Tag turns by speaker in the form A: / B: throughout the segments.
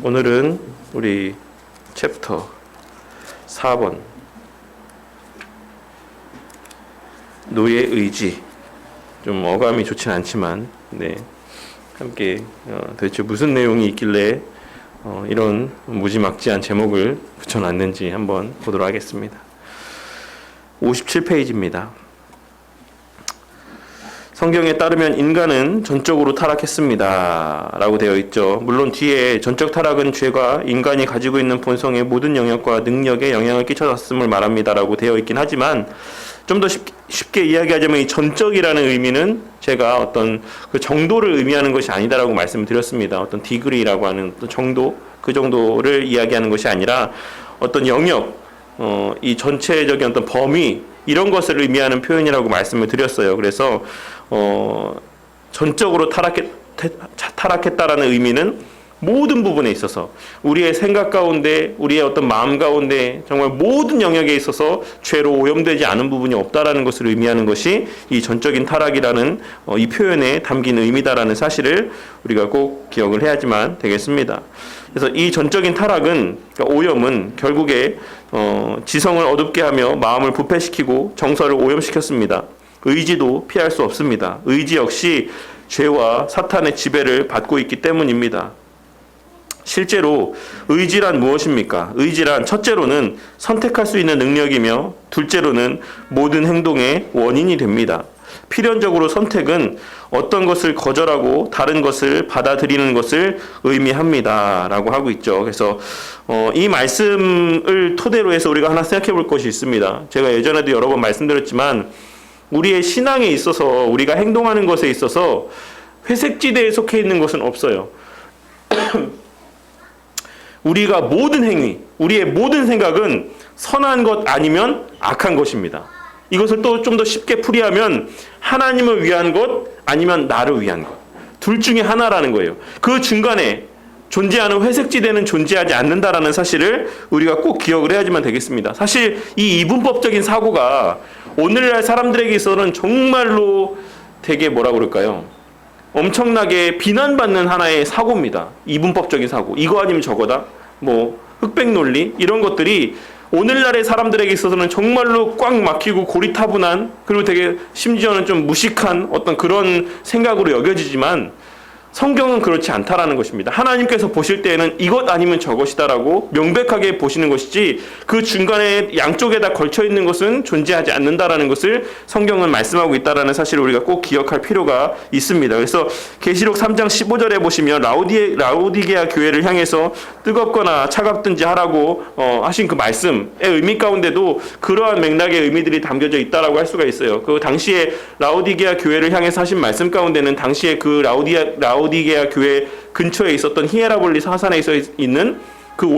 A: 오늘은 우리 챕터 4번 노예 의지, 좀 어감이 좋진 않지만 함께 도대체 무슨 내용이 있길래 이런 무지막지한 제목을 붙여놨는지 한번 보도록 하겠습니다. 57페이지입니다. 성경에 따르면 인간은 전적으로 타락했습니다 라고 되어 있죠. 물론 뒤에 전적 타락은 죄가 인간이 가지고 있는 본성의 모든 영역과 능력에 영향을 끼쳐졌음을 말합니다 라고 되어 있긴 하지만, 좀 더 쉽게 이야기하자면 이 전적이라는 의미는 제가 어떤 그 정도를 의미하는 것이 아니다라고 말씀을 드렸습니다. 어떤 디그리라고 하는 어떤 정도, 그 정도를 이야기하는 것이 아니라 어떤 영역, 이 전체적인 어떤 범위, 이런 것을 의미하는 표현이라고 말씀을 드렸어요. 그래서 전적으로 타락했다라는 의미는 모든 부분에 있어서, 우리의 생각 가운데, 우리의 어떤 마음 가운데 정말 모든 영역에 있어서 죄로 오염되지 않은 부분이 없다라는 것을 의미하는 것이 이 전적인 타락이라는 이 표현에 담긴 의미다라는 사실을 우리가 꼭 기억을 해야지만 되겠습니다. 그래서 이 전적인 타락은, 그러니까 오염은 결국에 지성을 어둡게 하며 마음을 부패시키고 정서를 오염시켰습니다. 의지도 피할 수 없습니다. 의지 역시 죄와 사탄의 지배를 받고 있기 때문입니다. 실제로 의지란 무엇입니까? 의지란 첫째로는 선택할 수 있는 능력이며, 둘째로는 모든 행동의 원인이 됩니다. 필연적으로 선택은 어떤 것을 거절하고 다른 것을 받아들이는 것을 의미합니다 라고 하고 있죠. 그래서 이 말씀을 토대로 해서 우리가 하나 생각해 볼 것이 있습니다. 제가 예전에도 여러 번 말씀드렸지만, 우리의 신앙에 있어서, 우리가 행동하는 것에 있어서 회색지대에 속해 있는 것은 없어요. 우리가 모든 행위, 우리의 모든 생각은 선한 것 아니면 악한 것입니다. 이것을 또 좀 더 쉽게 풀이하면 하나님을 위한 것 아니면 나를 위한 것, 둘 중에 하나라는 거예요. 그 중간에 존재하는 회색지대는 존재하지 않는다라는 사실을 우리가 꼭 기억을 해야지만 되겠습니다. 사실 이 이분법적인 사고가 오늘날 사람들에게 있어서는 정말로 되게 뭐라 그럴까요? 엄청나게 비난받는 하나의 사고입니다. 이분법적인 사고. 이거 아니면 저거다. 흑백 논리, 이런 것들이 오늘날의 사람들에게 있어서는 정말로 꽉 막히고 고리타분한, 그리고 되게 심지어는 좀 무식한 어떤 그런 생각으로 여겨지지만, 성경은 그렇지 않다라는 것입니다. 하나님께서 보실 때에는 이것 아니면 저것이다라고 명백하게 보시는 것이지, 그 중간에 양쪽에다 걸쳐 있는 것은 존재하지 않는다라는 것을 성경은 말씀하고 있다라는 사실을 우리가 꼭 기억할 필요가 있습니다. 그래서 계시록 3장 15절에 보시면 라오디게아 교회를 향해서 뜨겁거나 차갑든지 하라고 하신 그 말씀의 의미 가운데도 그러한 맥락의 의미들이 담겨져 있다라고 할 수가 있어요. 그 당시에 라오디게아 교회를 향해서 하신 말씀 가운데는 당시에 그 라오디게아 교회 근처에 있었던 히에라볼리스 화산에 있는 그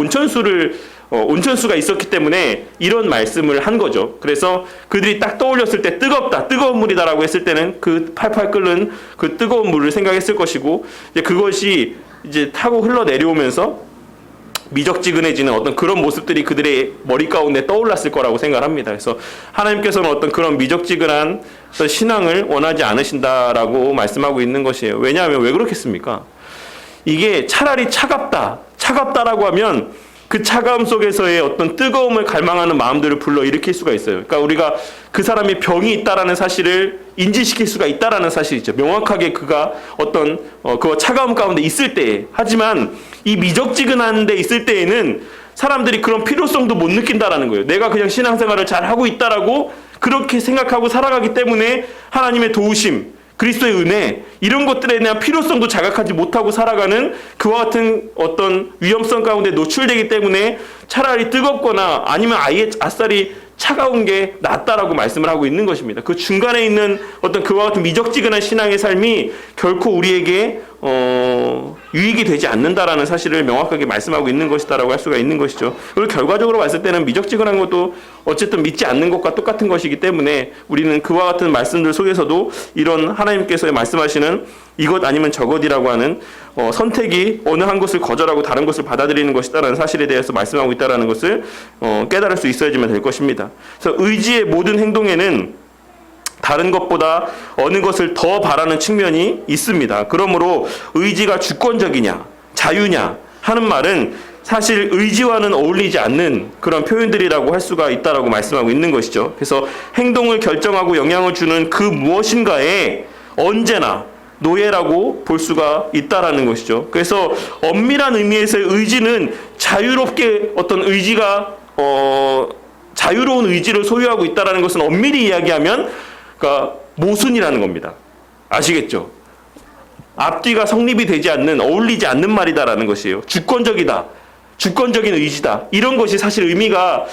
A: 온천수가 있었기 때문에 이런 말씀을 한 거죠. 그래서 그들이 딱 떠올렸을 때 뜨겁다, 뜨거운 물이다라고 했을 때는 그 팔팔 끓는 그 뜨거운 물을 생각했을 것이고, 이제 그것이 이제 타고 흘러내려오면서 미적지근해지는 어떤 그런 모습들이 그들의 머리 가운데 떠올랐을 거라고 생각합니다. 그래서 하나님께서는 어떤 그런 미적지근한 신앙을 원하지 않으신다라고 말씀하고 있는 것이에요. 왜냐하면 왜 그렇겠습니까? 이게 차라리 차갑다라고 하면 그 차가움 속에서의 어떤 뜨거움을 갈망하는 마음들을 불러일으킬 수가 있어요. 그러니까 우리가 그 사람이 병이 있다라는 사실을 인지시킬 수가 있다라는 사실이죠. 명확하게 그가 어떤 그 차가움 가운데 있을 때에. 하지만 이 미적지근한 데 있을 때에는 사람들이 그런 필요성도 못 느낀다라는 거예요. 내가 그냥 신앙생활을 잘 하고 있다라고 그렇게 생각하고 살아가기 때문에 하나님의 도우심, 그리스도의 은혜, 이런 것들에 대한 필요성도 자각하지 못하고 살아가는 그와 같은 어떤 위험성 가운데 노출되기 때문에 차라리 뜨겁거나 아니면 아예 아싸리 차가운 게 낫다라고 말씀을 하고 있는 것입니다. 그 중간에 있는 어떤 그와 같은 미적지근한 신앙의 삶이 결코 우리에게 유익이 되지 않는다라는 사실을 명확하게 말씀하고 있는 것이다라고 할 수가 있는 것이죠. 그리고 결과적으로 봤을 때는 미적지근한 것도 어쨌든 믿지 않는 것과 똑같은 것이기 때문에 우리는 그와 같은 말씀들 속에서도 이런 하나님께서 말씀하시는 이것 아니면 저것이라고 하는 선택이 어느 한 것을 거절하고 다른 것을 받아들이는 것이다라는 사실에 대해서 말씀하고 있다라는 것을 깨달을 수 있어야지만 될 것입니다. 그래서 의지의 모든 행동에는 다른 것보다 어느 것을 더 바라는 측면이 있습니다. 그러므로 의지가 주권적이냐, 자유냐, 하는 말은 사실 의지와는 어울리지 않는 그런 표현들이라고 할 수가 있다라고 말씀하고 있는 것이죠. 그래서 행동을 결정하고 영향을 주는 그 무엇인가에 언제나 노예라고 볼 수가 있다라는 것이죠. 그래서 엄밀한 의미에서의 의지는 자유롭게 어떤 의지가 자유로운 의지를 소유하고 있다라는 것은 엄밀히 이야기하면 그러니까 모순이라는 겁니다. 아시겠죠? 앞뒤가 성립이 되지 않는, 어울리지 않는 말이다라는 것이에요. 주권적이다. 주권적인 의지다. 이런 것이 사실 의미가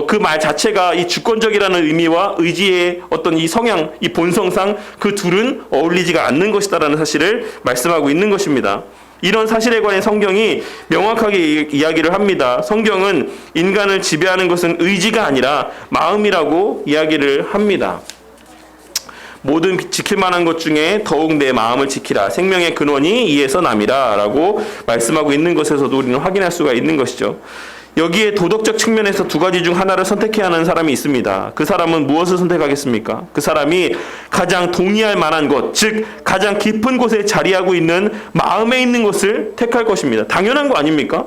A: 그 말 자체가 이 주권적이라는 의미와 의지의 어떤 이 성향, 이 본성상 그 둘은 어울리지가 않는 것이다라는 사실을 말씀하고 있는 것입니다. 이런 사실에 관해 성경이 명확하게 이야기를 합니다. 성경은 인간을 지배하는 것은 의지가 아니라 마음이라고 이야기를 합니다. 모든 지킬 만한 것 중에 더욱 내 마음을 지키라. 생명의 근원이 이에서 남이라 라고 말씀하고 있는 것에서도 우리는 확인할 수가 있는 것이죠. 여기에 도덕적 측면에서 두 가지 중 하나를 선택해야 하는 사람이 있습니다. 그 사람은 무엇을 선택하겠습니까? 그 사람이 가장 동의할 만한 것, 즉 가장 깊은 곳에 자리하고 있는 마음에 있는 것을 택할 것입니다. 당연한 거 아닙니까?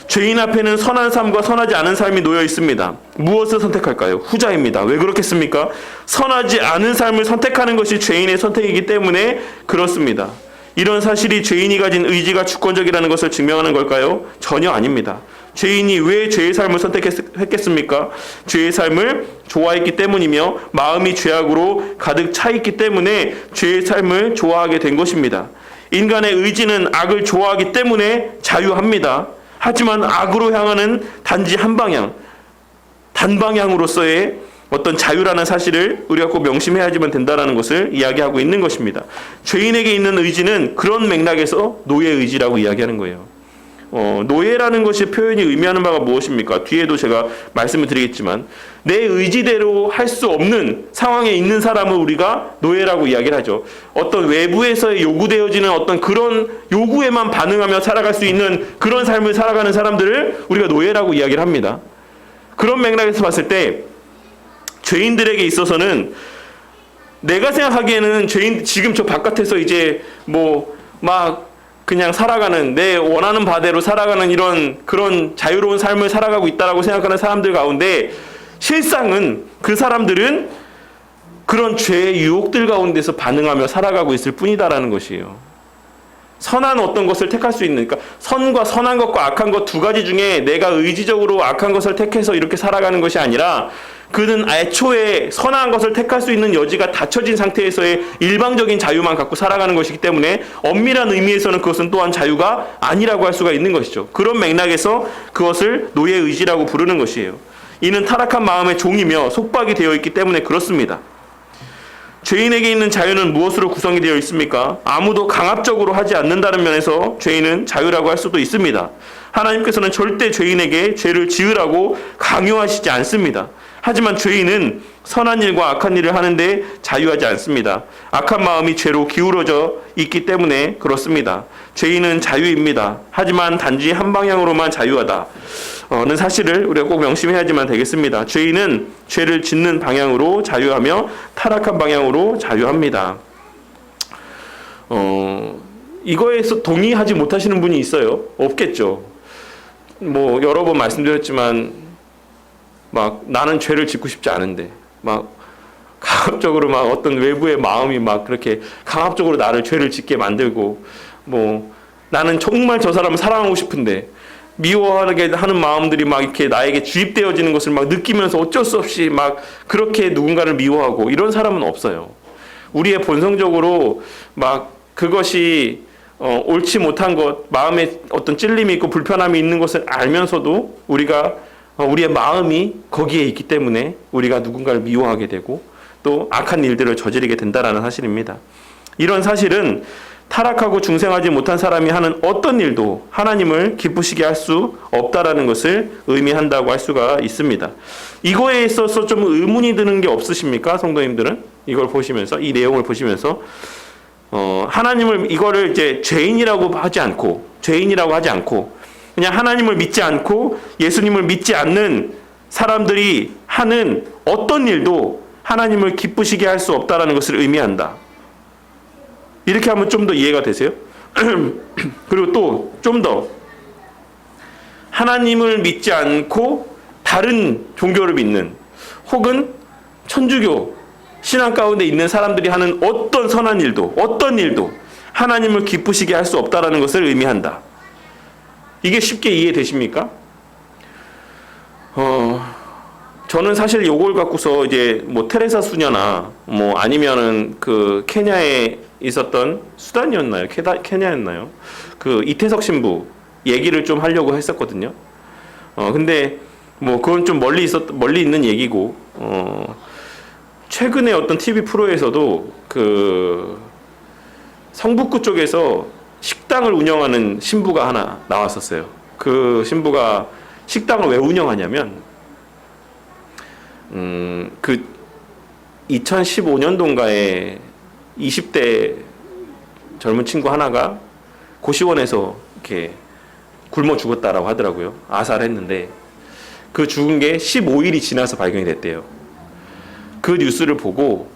A: 죄인 앞에는 선한 삶과 선하지 않은 삶이 놓여 있습니다. 무엇을 선택할까요? 후자입니다. 왜 그렇겠습니까? 선하지 않은 삶을 선택하는 것이 죄인의 선택이기 때문에 그렇습니다. 이런 사실이 죄인이 가진 의지가 주권적이라는 것을 증명하는 걸까요? 전혀 아닙니다. 죄인이 왜 죄의 삶을 선택했겠습니까? 죄의 삶을 좋아했기 때문이며 마음이 죄악으로 가득 차 있기 때문에 죄의 삶을 좋아하게 된 것입니다. 인간의 의지는 악을 좋아하기 때문에 자유합니다. 하지만 악으로 향하는 단지 한 방향, 단방향으로서의 어떤 자유라는 사실을 우리가 꼭 명심해야지만 된다는 것을 이야기하고 있는 것입니다. 죄인에게 있는 의지는 그런 맥락에서 노예 의지라고 이야기하는 거예요. 노예라는 것이 표현이 의미하는 바가 무엇입니까? 뒤에도 제가 말씀을 드리겠지만 내 의지대로 할 수 없는 상황에 있는 사람을 우리가 노예라고 이야기를 하죠. 어떤 외부에서 요구되어지는 어떤 그런 요구에만 반응하며 살아갈 수 있는 그런 삶을 살아가는 사람들을 우리가 노예라고 이야기를 합니다. 그런 맥락에서 봤을 때 죄인들에게 있어서는 내가 생각하기에는 죄인 지금 저 바깥에서 이제 그냥 살아가는 내 원하는 바대로 살아가는 이런 그런 자유로운 삶을 살아가고 있다라고 생각하는 사람들 가운데 실상은 그 사람들은 그런 죄의 유혹들 가운데서 반응하며 살아가고 있을 뿐이다라는 것이에요. 선한 어떤 것을 택할 수 있는, 그러니까 선과 선한 것과 악한 것 두 가지 중에 내가 의지적으로 악한 것을 택해서 이렇게 살아가는 것이 아니라 그는 애초에 선한 것을 택할 수 있는 여지가 닫혀진 상태에서의 일방적인 자유만 갖고 살아가는 것이기 때문에 엄밀한 의미에서는 그것은 또한 자유가 아니라고 할 수가 있는 것이죠. 그런 맥락에서 그것을 노예 의지라고 부르는 것이에요. 이는 타락한 마음의 종이며 속박이 되어 있기 때문에 그렇습니다. 죄인에게 있는 자유는 무엇으로 구성이 되어 있습니까? 아무도 강압적으로 하지 않는다는 면에서 죄인은 자유라고 할 수도 있습니다. 하나님께서는 절대 죄인에게 죄를 지으라고 강요하시지 않습니다. 하지만 죄인은 선한 일과 악한 일을 하는데 자유하지 않습니다. 악한 마음이 죄로 기울어져 있기 때문에 그렇습니다. 죄인은 자유입니다. 하지만 단지 한 방향으로만 자유하다. 는 사실을 우리가 꼭 명심해야지만 되겠습니다. 죄인은 죄를 짓는 방향으로 자유하며 타락한 방향으로 자유합니다. 이거에서 동의하지 못하시는 분이 있어요? 없겠죠. 여러 번 말씀드렸지만 나는 죄를 짓고 싶지 않은데 강압적으로 어떤 외부의 마음이 그렇게 강압적으로 나를 죄를 짓게 만들고 나는 정말 저 사람을 사랑하고 싶은데 미워하게 하는 마음들이 이렇게 나에게 주입되어지는 것을 느끼면서 어쩔 수 없이 그렇게 누군가를 미워하고 이런 사람은 없어요. 우리의 본성적으로 그것이 옳지 못한 것, 마음에 어떤 찔림이 있고 불편함이 있는 것을 알면서도 우리의 마음이 거기에 있기 때문에 우리가 누군가를 미워하게 되고 또 악한 일들을 저지르게 된다는 사실입니다. 이런 사실은 타락하고 중생하지 못한 사람이 하는 어떤 일도 하나님을 기쁘시게 할 수 없다라는 것을 의미한다고 할 수가 있습니다. 이거에 있어서 좀 의문이 드는 게 없으십니까? 성도님들은 이걸 보시면서, 이 내용을 보시면서 하나님을 이거를 이제 죄인이라고 하지 않고 그냥 하나님을 믿지 않고 예수님을 믿지 않는 사람들이 하는 어떤 일도 하나님을 기쁘시게 할 수 없다라는 것을 의미한다. 이렇게 하면 좀 더 이해가 되세요? 그리고 또 좀 더 하나님을 믿지 않고 다른 종교를 믿는 혹은 천주교 신앙 가운데 있는 사람들이 하는 어떤 선한 일도 어떤 일도 하나님을 기쁘시게 할 수 없다라는 것을 의미한다. 이게 쉽게 이해되십니까? 저는 사실 요걸 갖고서 이제 뭐 테레사 수녀나 뭐 아니면은 그 케냐에 있었던 수단이었나요? 케냐였나요? 그 이태석 신부 얘기를 좀 하려고 했었거든요. 근데 뭐 그건 좀 멀리 있는 얘기고, 최근에 어떤 TV 프로에서도 그 성북구 쪽에서 식당을 운영하는 신부가 하나 나왔었어요. 그 신부가 식당을 왜 운영하냐면, 그 2015년도인가에 20대 젊은 친구 하나가 고시원에서 이렇게 굶어 죽었다라고 하더라고요. 아살했는데 그 죽은 게 15일이 지나서 발견이 됐대요. 그 뉴스를 보고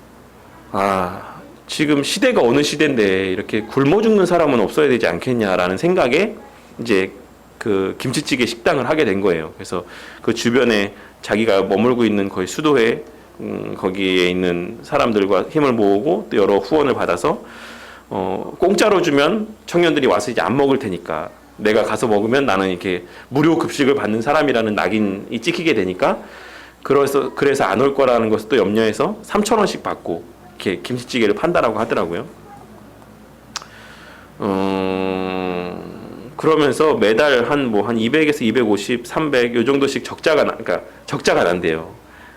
A: 지금 시대가 어느 시대인데 이렇게 굶어 죽는 사람은 없어야 되지 않겠냐라는 생각에 이제 그 김치찌개 식당을 하게 된 거예요. 그래서 그 주변에 자기가 머물고 있는 거의 수도회 거기에 있는 사람들과 힘을 모으고 또 여러 후원을 받아서 공짜로 주면 청년들이 와서 이제 안 먹을 테니까 내가 가서 먹으면 나는 이렇게 무료 급식을 받는 사람이라는 낙인이 찍히게 되니까 그래서 안 올 거라는 것을 또 염려해서 3,000원씩 받고 이렇게 김치찌개를 판다라고 하더라고요. 그러면서 매달 한 200에서 250, 300 요 정도씩 적자가 난대요.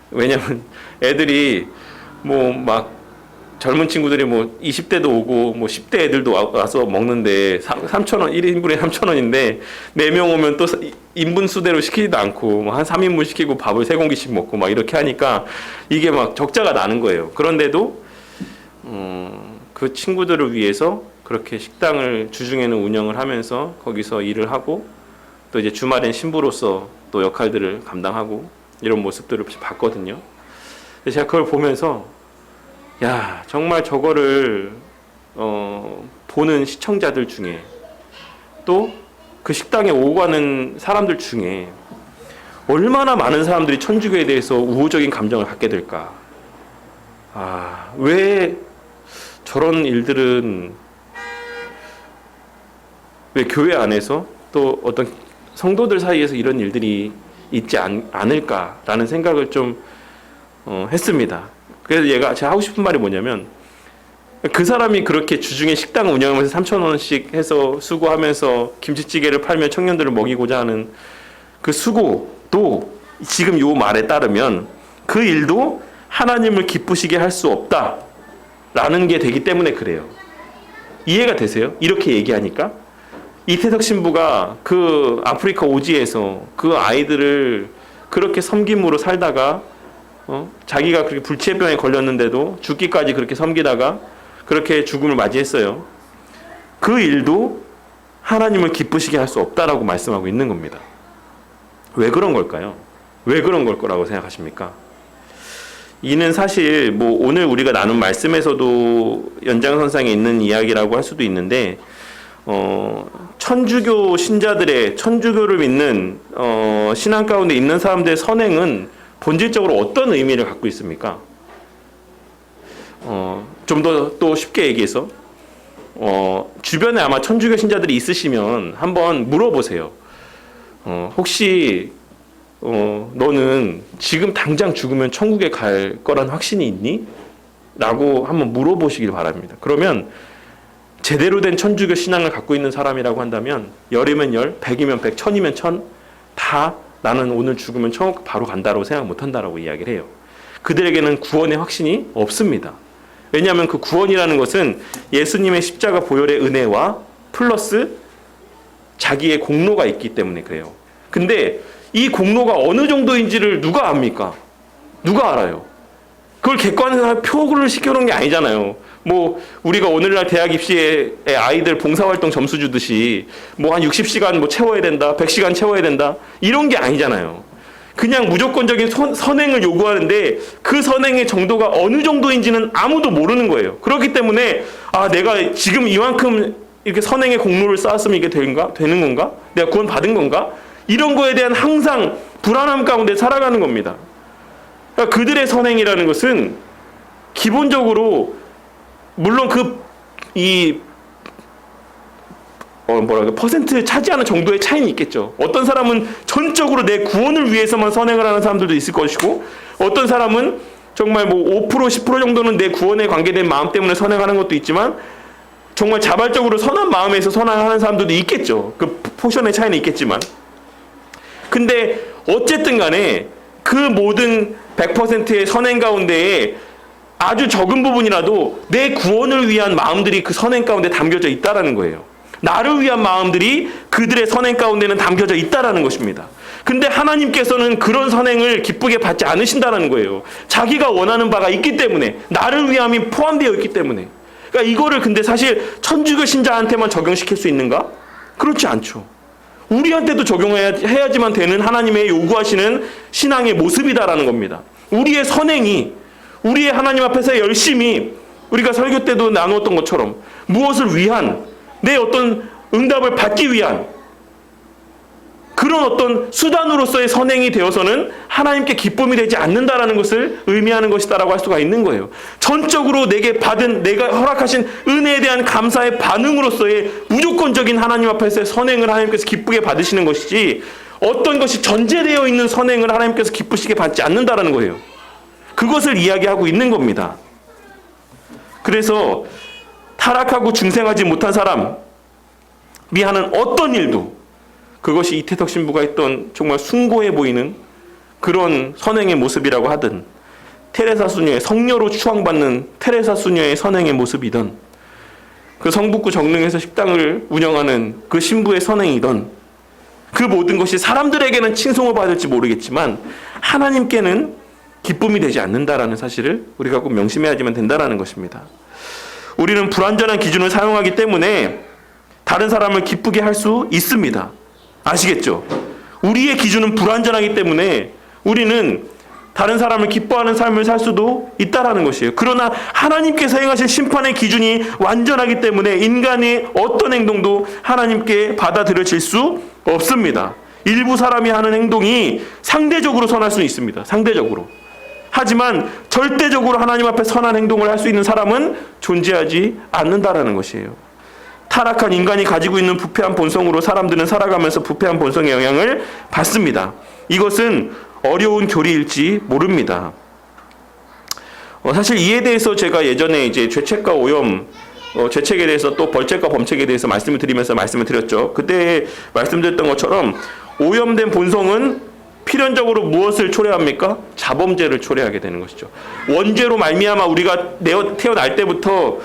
A: 왜냐면 애들이 뭐 막 젊은 친구들이 뭐 20대도 오고 뭐 10대 애들도 와서 먹는데 3,000원, 1인분에 3,000원인데 4명 오면 또 인분 수대로 시키지도 않고 뭐 한 3인분 시키고 밥을 3공기씩 먹고 막 이렇게 하니까 이게 막 적자가 나는 거예요. 그런데도 그 친구들을 위해서 그렇게 식당을 주중에는 운영을 하면서 거기서 일을 하고 또 이제 주말엔 신부로서 또 역할들을 감당하고 이런 모습들을 봤거든요. 근데 제가 그걸 보면서 야, 정말 저거를 보는 시청자들 중에 또 그 식당에 오고 가는 사람들 중에 얼마나 많은 사람들이 천주교에 대해서 우호적인 감정을 갖게 될까? 왜 저런 일들은 왜 교회 안에서 또 어떤 성도들 사이에서 이런 일들이 있지 않을까라는 생각을 좀 했습니다. 그래서 제가 하고 싶은 말이 뭐냐면 그 사람이 그렇게 주중에 식당 운영하면서 3,000원씩 해서 수고하면서 김치찌개를 팔며 청년들을 먹이고자 하는 그 수고도 지금 요 말에 따르면 그 일도 하나님을 기쁘시게 할 수 없다라는 게 되기 때문에 그래요. 이해가 되세요? 이렇게 얘기하니까 이태석 신부가 그 아프리카 오지에서 그 아이들을 그렇게 섬김으로 살다가 자기가 그렇게 불치병에 걸렸는데도 죽기까지 그렇게 섬기다가 그렇게 죽음을 맞이했어요. 그 일도 하나님을 기쁘시게 할 수 없다라고 말씀하고 있는 겁니다. 왜 그런 걸까요? 왜 그런 걸 거라고 생각하십니까? 이는 사실 뭐 오늘 우리가 나눈 말씀에서도 연장선상에 있는 이야기라고 할 수도 있는데 천주교 신자들의 천주교를 믿는 신앙 가운데 있는 사람들의 선행은 본질적으로 어떤 의미를 갖고 있습니까? 좀 더 또 쉽게 얘기해서 주변에 아마 천주교 신자들이 있으시면 한번 물어보세요. 혹시 너는 지금 당장 죽으면 천국에 갈 거란 확신이 있니? 라고 한번 물어보시길 바랍니다. 그러면 제대로 된 천주교 신앙을 갖고 있는 사람이라고 한다면 10이면 10, 100이면 100, 1000이면 1000 다 나는 오늘 죽으면 천국 바로 간다고 생각 못한다라고 이야기를 해요. 그들에게는 구원의 확신이 없습니다. 왜냐하면 그 구원이라는 것은 예수님의 십자가 보혈의 은혜와 플러스 자기의 공로가 있기 때문에 그래요. 근데 이 공로가 어느 정도인지를 누가 압니까? 누가 알아요? 그걸 객관적으로 표를 시켜놓은 게 아니잖아요. 뭐 우리가 오늘날 대학 입시에 아이들 봉사활동 점수 주듯이 뭐 한 60시간 뭐 채워야 된다, 100시간 채워야 된다 이런 게 아니잖아요. 그냥 무조건적인 선행을 요구하는데 그 선행의 정도가 어느 정도인지는 아무도 모르는 거예요. 그렇기 때문에 내가 지금 이만큼 이렇게 선행의 공로를 쌓았으면 이게 되는 건가? 내가 구원 받은 건가? 이런 거에 대한 항상 불안함 가운데 살아가는 겁니다. 그러니까 그들의 선행이라는 것은 기본적으로 물론 퍼센트 차지하는 정도의 차이는 있겠죠. 어떤 사람은 전적으로 내 구원을 위해서만 선행을 하는 사람들도 있을 것이고, 어떤 사람은 정말 5%, 10% 정도는 내 구원에 관계된 마음 때문에 선행하는 것도 있지만, 정말 자발적으로 선한 마음에서 선행하는 사람들도 있겠죠. 그 포션의 차이는 있겠지만. 근데 어쨌든 간에 그 모든 100%의 선행 가운데에 아주 적은 부분이라도 내 구원을 위한 마음들이 그 선행 가운데 담겨져 있다라는 거예요. 나를 위한 마음들이 그들의 선행 가운데는 담겨져 있다라는 것입니다. 근데 하나님께서는 그런 선행을 기쁘게 받지 않으신다는 거예요. 자기가 원하는 바가 있기 때문에, 나를 위함이 포함되어 있기 때문에. 그러니까 이거를 근데 사실 천주교 신자한테만 적용시킬 수 있는가? 그렇지 않죠. 우리한테도 적용해야지만 되는 하나님의 요구하시는 신앙의 모습이다라는 겁니다. 우리의 선행이, 우리의 하나님 앞에서 열심히, 우리가 설교 때도 나누었던 것처럼 무엇을 위한, 내 어떤 응답을 받기 위한 그런 어떤 수단으로서의 선행이 되어서는 하나님께 기쁨이 되지 않는다라는 것을 의미하는 것이다라고 할 수가 있는 거예요. 전적으로 내게 받은, 내가 허락하신 은혜에 대한 감사의 반응으로서의 무조건적인 하나님 앞에서의 선행을 하나님께서 기쁘게 받으시는 것이지, 어떤 것이 전제되어 있는 선행을 하나님께서 기쁘시게 받지 않는다라는 거예요. 그것을 이야기하고 있는 겁니다. 그래서 타락하고 중생하지 못한 사람이 하는 어떤 일도, 그것이 이태석 신부가 했던 정말 숭고해 보이는 그런 선행의 모습이라고 하든, 테레사 수녀의 성녀로 추앙받는 테레사 수녀의 선행의 모습이든, 그 성북구 정릉에서 식당을 운영하는 그 신부의 선행이든, 그 모든 것이 사람들에게는 칭송을 받을지 모르겠지만 하나님께는 기쁨이 되지 않는다라는 사실을 우리가 꼭 명심해야지만 된다라는 것입니다. 우리는 불완전한 기준을 사용하기 때문에 다른 사람을 기쁘게 할 수 있습니다. 아시겠죠? 우리의 기준은 불완전하기 때문에 우리는 다른 사람을 기뻐하는 삶을 살 수도 있다라는 것이에요. 그러나 하나님께서 행하신 심판의 기준이 완전하기 때문에 인간의 어떤 행동도 하나님께 받아들여질 수 없습니다. 일부 사람이 하는 행동이 상대적으로 선할 수 있습니다. 상대적으로. 하지만 절대적으로 하나님 앞에 선한 행동을 할 수 있는 사람은 존재하지 않는다라는 것이에요. 타락한 인간이 가지고 있는 부패한 본성으로 사람들은 살아가면서 부패한 본성의 영향을 받습니다. 이것은 어려운 교리일지 모릅니다. 사실 이에 대해서 제가 예전에 이제 죄책과 오염, 죄책에 대해서 또 벌책과 범책에 대해서 말씀을 드리면서 말씀을 드렸죠. 그때 말씀드렸던 것처럼 오염된 본성은 필연적으로 무엇을 초래합니까? 자범죄를 초래하게 되는 것이죠. 원죄로 말미암아 우리가 태어날 때부터,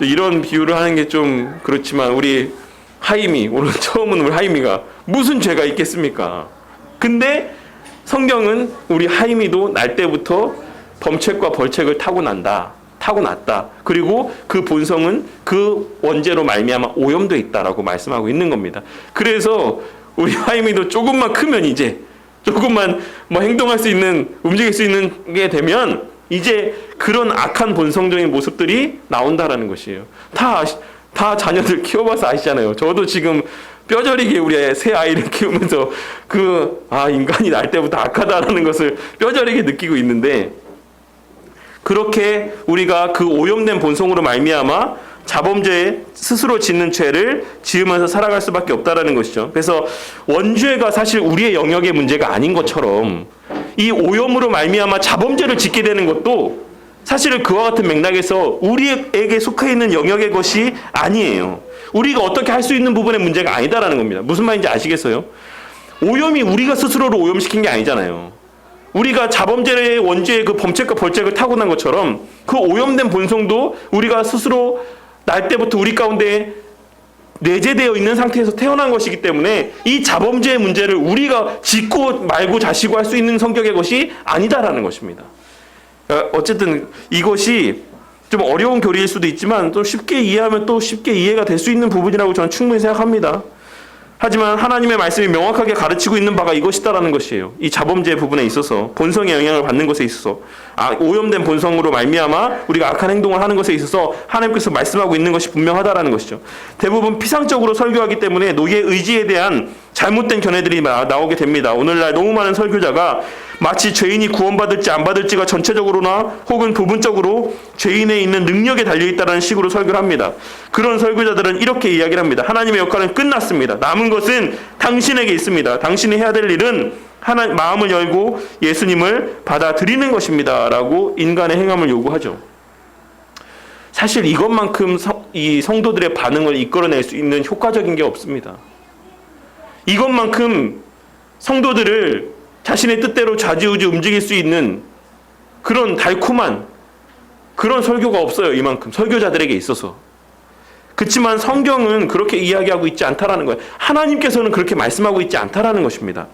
A: 이런 비유를 하는 게 좀 그렇지만, 우리 하임이, 오늘 처음은 우리 하임이가 무슨 죄가 있겠습니까? 근데 성경은 우리 하임이도 날 때부터 범책과 벌책을 타고났다. 그리고 그 본성은 그 원죄로 말미암아 오염되어 있다라고 말씀하고 있는 겁니다. 그래서 우리 하임이도 조금만 크면, 이제 조금만 행동할 수 있는, 움직일 수 있는 게 되면 이제 그런 악한 본성적인 모습들이 나온다라는 것이에요. 다 자녀들 키워봐서 아시잖아요. 저도 지금 뼈저리게 우리 새 아이를 키우면서 인간이 날 때부터 악하다라는 것을 뼈저리게 느끼고 있는데, 그렇게 우리가 그 오염된 본성으로 말미암아 자범죄에 스스로 짓는 죄를 지으면서 살아갈 수밖에 없다라는 것이죠. 그래서 원죄가 사실 우리의 영역의 문제가 아닌 것처럼 이 오염으로 말미암아 자범죄를 짓게 되는 것도 사실은 그와 같은 맥락에서 우리에게 속해 있는 영역의 것이 아니에요. 우리가 어떻게 할 수 있는 부분의 문제가 아니다라는 겁니다. 무슨 말인지 아시겠어요? 오염이 우리가 스스로를 오염시킨 게 아니잖아요. 우리가 자범죄의 원죄의 그 범책과 벌책을 타고난 것처럼 그 오염된 본성도 우리가 스스로 날 때부터 우리 가운데 내재되어 있는 상태에서 태어난 것이기 때문에 이 자범죄의 문제를 우리가 짓고 말고 자시고 할 수 있는 성격의 것이 아니다라는 것입니다. 어쨌든 이것이 좀 어려운 교리일 수도 있지만 또 쉽게 이해하면 또 쉽게 이해가 될 수 있는 부분이라고 저는 충분히 생각합니다. 하지만 하나님의 말씀이 명확하게 가르치고 있는 바가 이것이다라는 것이에요. 이 자범죄 부분에 있어서, 본성의 영향을 받는 것에 있어서, 오염된 본성으로 말미암아 우리가 악한 행동을 하는 것에 있어서 하나님께서 말씀하고 있는 것이 분명하다라는 것이죠. 대부분 피상적으로 설교하기 때문에 노예 의지에 대한 잘못된 견해들이 나오게 됩니다. 오늘날 너무 많은 설교자가 마치 죄인이 구원받을지 안 받을지가 전체적으로나 혹은 부분적으로 죄인에 있는 능력에 달려있다는 식으로 설교를 합니다. 그런 설교자들은 이렇게 이야기를 합니다. 하나님의 역할은 끝났습니다. 남은 것은 당신에게 있습니다. 당신이 해야 될 일은 마음을 열고 예수님을 받아들이는 것입니다. 라고 인간의 행함을 요구하죠. 사실 이것만큼 이 성도들의 반응을 이끌어낼 수 있는 효과적인 게 없습니다. 이것만큼 성도들을 자신의 뜻대로 좌지우지 움직일 수 있는 그런 달콤한 그런 설교가 없어요. 이만큼 설교자들에게 있어서. 그렇지만 성경은 그렇게 이야기하고 있지 않다라는 거예요. 하나님께서는 그렇게 말씀하고 있지 않다라는 것입니다.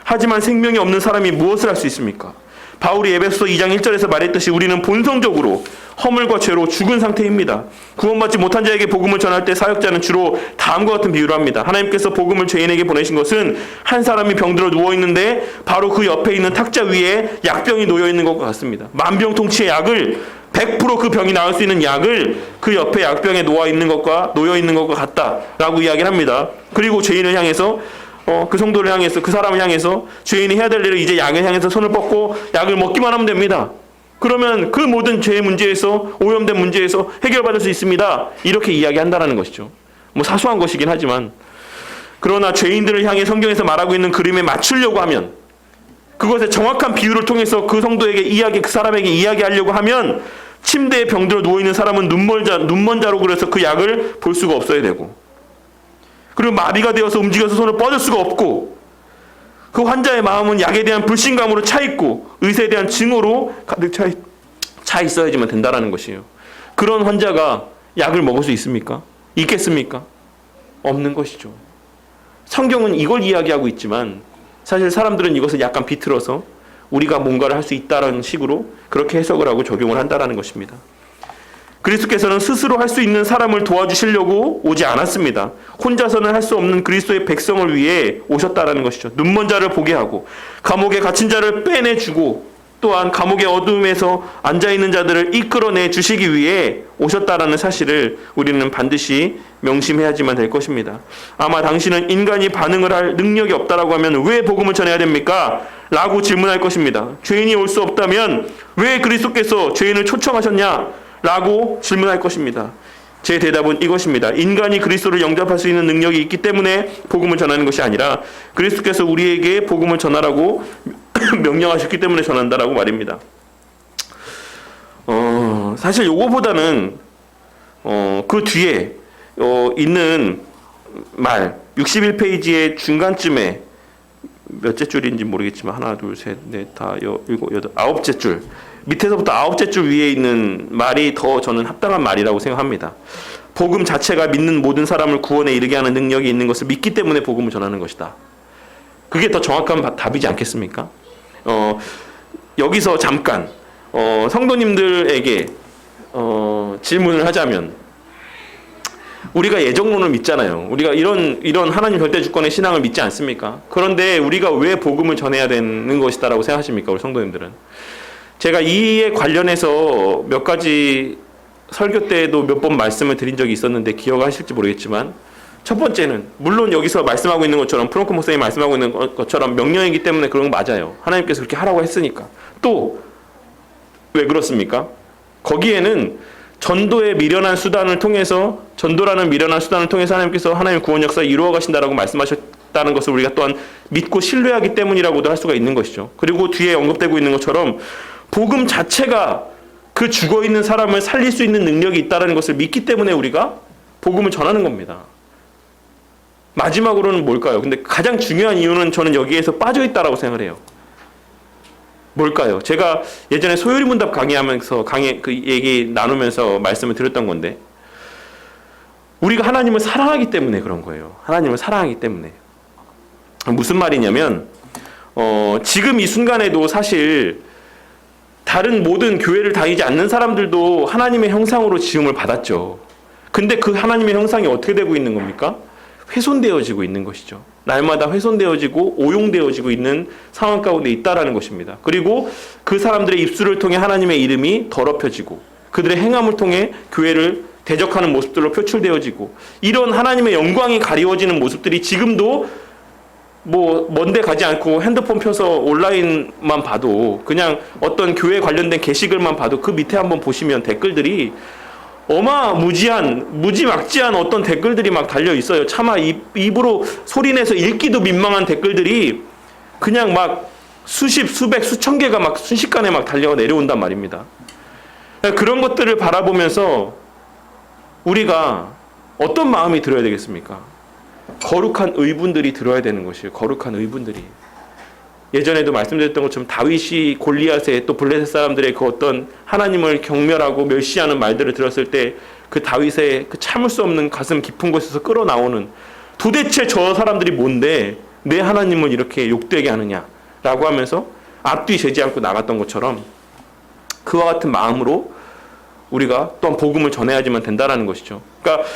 A: 하지만 생명이 없는 사람이 무엇을 할 수 있습니까? 바울이 에베소서 2장 1절에서 말했듯이 우리는 본성적으로 허물과 죄로 죽은 상태입니다. 구원받지 못한 자에게 복음을 전할 때 사역자는 주로 다음과 같은 비유를 합니다. 하나님께서 복음을 죄인에게 보내신 것은 한 사람이 병들어 누워있는데 바로 그 옆에 있는 탁자 위에 약병이 놓여있는 것과 같습니다. 만병통치의 약을 100% 그 병이 나을 수 있는 약을 그 옆에 약병에 놓여있는 것과 같다라고 이야기를 합니다. 그리고 죄인을 향해서 그 성도를 향해서, 그 사람을 향해서 죄인이 해야 될 일을 이제 약을 향해서 손을 뻗고 약을 먹기만 하면 됩니다. 그러면 그 모든 죄의 문제에서, 오염된 문제에서 해결받을 수 있습니다. 이렇게 이야기한다는 것이죠. 뭐 사소한 것이긴 하지만, 그러나 죄인들을 향해 성경에서 말하고 있는 그림에 맞추려고 하면, 그것의 정확한 비유를 통해서 그 성도에게 그 사람에게 이야기하려고 하면 침대에 병들어 누워있는 사람은 눈먼 자로 그래서 그 약을 볼 수가 없어야 되고, 그리고 마비가 되어서 움직여서 손을 뻗을 수가 없고, 그 환자의 마음은 약에 대한 불신감으로 차 있고 의사에 대한 증오로 가득 차 있어야지만 된다라는 것이에요. 그런 환자가 약을 먹을 수 있습니까? 있겠습니까? 없는 것이죠. 성경은 이걸 이야기하고 있지만 사실 사람들은 이것을 약간 비틀어서 우리가 뭔가를 할 수 있다는 식으로 그렇게 해석을 하고 적용을 한다라는 것입니다. 그리스도께서는 스스로 할 수 있는 사람을 도와주시려고 오지 않았습니다. 혼자서는 할 수 없는 그리스도의 백성을 위해 오셨다라는 것이죠. 눈먼 자를 보게 하고 감옥에 갇힌 자를 빼내주고 또한 감옥의 어둠에서 앉아있는 자들을 이끌어내 주시기 위해 오셨다라는 사실을 우리는 반드시 명심해야지만 될 것입니다. 아마 당신은 인간이 반응을 할 능력이 없다라고 하면 왜 복음을 전해야 됩니까? 라고 질문할 것입니다. 죄인이 올 수 없다면 왜 그리스도께서 죄인을 초청하셨냐? 라고 질문할 것입니다. 제 대답은 이것입니다. 인간이 그리스도를 영접할 수 있는 능력이 있기 때문에 복음을 전하는 것이 아니라 그리스도께서 우리에게 복음을 전하라고 명령하셨기 때문에 전한다라고 말입니다. 사실 요거보다는 그 뒤에 있는 말 61페이지의 중간쯤에 몇째 줄인지 모르겠지만 하나, 둘, 셋, 넷, 다, 일곱, 여덟, 아홉째 줄 밑에서부터 아홉째 줄 위에 있는 말이 더 저는 합당한 말이라고 생각합니다. 복음 자체가 믿는 모든 사람을 구원에 이르게 하는 능력이 있는 것을 믿기 때문에 복음을 전하는 것이다. 그게 더 정확한 답이지 않겠습니까? 여기서 잠깐 성도님들에게 질문을 하자면, 우리가 예정론을 믿잖아요. 우리가 이런 하나님 절대주권의 신앙을 믿지 않습니까? 그런데 우리가 왜 복음을 전해야 되는 것이다라고 생각하십니까? 우리 성도님들은. 제가 이에 관련해서 몇 가지 설교 때에도 몇 번 말씀을 드린 적이 있었는데 기억하실지 모르겠지만, 첫 번째는 물론 여기서 말씀하고 있는 것처럼 프랑크 목사님이 말씀하고 있는 것처럼 명령이기 때문에 그런 거 맞아요. 하나님께서 그렇게 하라고 했으니까. 또 왜 그렇습니까? 거기에는 전도라는 미련한 수단을 통해서 하나님께서 하나님의 구원 역사를 이루어 가신다라고 말씀하셨다는 것을 우리가 또한 믿고 신뢰하기 때문이라고도 할 수가 있는 것이죠. 그리고 뒤에 언급되고 있는 것처럼 복음 자체가 그 죽어있는 사람을 살릴 수 있는 능력이 있다는 것을 믿기 때문에 우리가 복음을 전하는 겁니다. 마지막으로는 뭘까요? 근데 가장 중요한 이유는 저는 여기에서 빠져있다라고 생각을 해요. 뭘까요? 제가 예전에 소요리문답 강의하면서 그 얘기 나누면서 말씀을 드렸던 건데, 우리가 하나님을 사랑하기 때문에 그런 거예요. 하나님을 사랑하기 때문에. 무슨 말이냐면 지금 이 순간에도 사실 다른 모든 교회를 다니지 않는 사람들도 하나님의 형상으로 지음을 받았죠. 근데 그 하나님의 형상이 어떻게 되고 있는 겁니까? 훼손되어지고 있는 것이죠. 날마다 훼손되어지고 오용되어지고 있는 상황 가운데 있다라는 것입니다. 그리고 그 사람들의 입술을 통해 하나님의 이름이 더럽혀지고 그들의 행함을 통해 교회를 대적하는 모습들로 표출되어지고 이런 하나님의 영광이 가리워지는 모습들이 지금도 뭐 먼데 가지 않고 핸드폰 펴서 온라인만 봐도 그냥 어떤 교회 관련된 게시글만 봐도 그 밑에 한번 보시면 댓글들이 어마무지한 무지막지한 어떤 댓글들이 막 달려 있어요. 차마 입으로 소리내서 읽기도 민망한 댓글들이 그냥 막 수십, 수백, 수천 개가 막 순식간에 막 달려 내려온단 말입니다. 그런 것들을 바라보면서 우리가 어떤 마음이 들어야 되겠습니까? 거룩한 의분들이 들어야 되는 것이에요. 거룩한 의분들이. 예전에도 말씀드렸던 것처럼 다윗이 골리앗의 또 블레셋 사람들의 그 어떤 하나님을 경멸하고 멸시하는 말들을 들었을 때 그 다윗의 그 참을 수 없는 가슴 깊은 곳에서 끌어나오는 도대체 저 사람들이 뭔데 내 하나님을 이렇게 욕되게 하느냐라고 하면서 앞뒤 재지 않고 나갔던 것처럼 그와 같은 마음으로 우리가 또한 복음을 전해야지만 된다라는 것이죠. 그러니까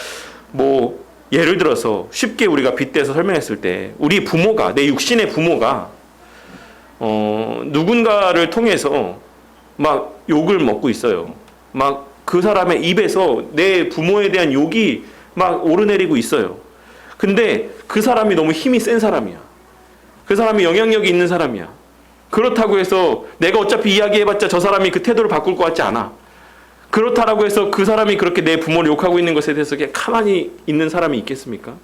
A: 뭐 예를 들어서 쉽게 우리가 빗대서 설명했을 때 우리 부모가 내 육신의 부모가 누군가를 통해서 막 욕을 먹고 있어요. 막 그 사람의 입에서 내 부모에 대한 욕이 막 오르내리고 있어요. 근데 그 사람이 너무 힘이 센 사람이야. 그 사람이 영향력이 있는 사람이야. 그렇다고 해서 내가 어차피 이야기해봤자 저 사람이 그 태도를 바꿀 것 같지 않아. 그렇다라고 해서 그 사람이 그렇게 내 부모를 욕하고 있는 것에 대해서 그냥 가만히 있는 사람이 있겠습니까?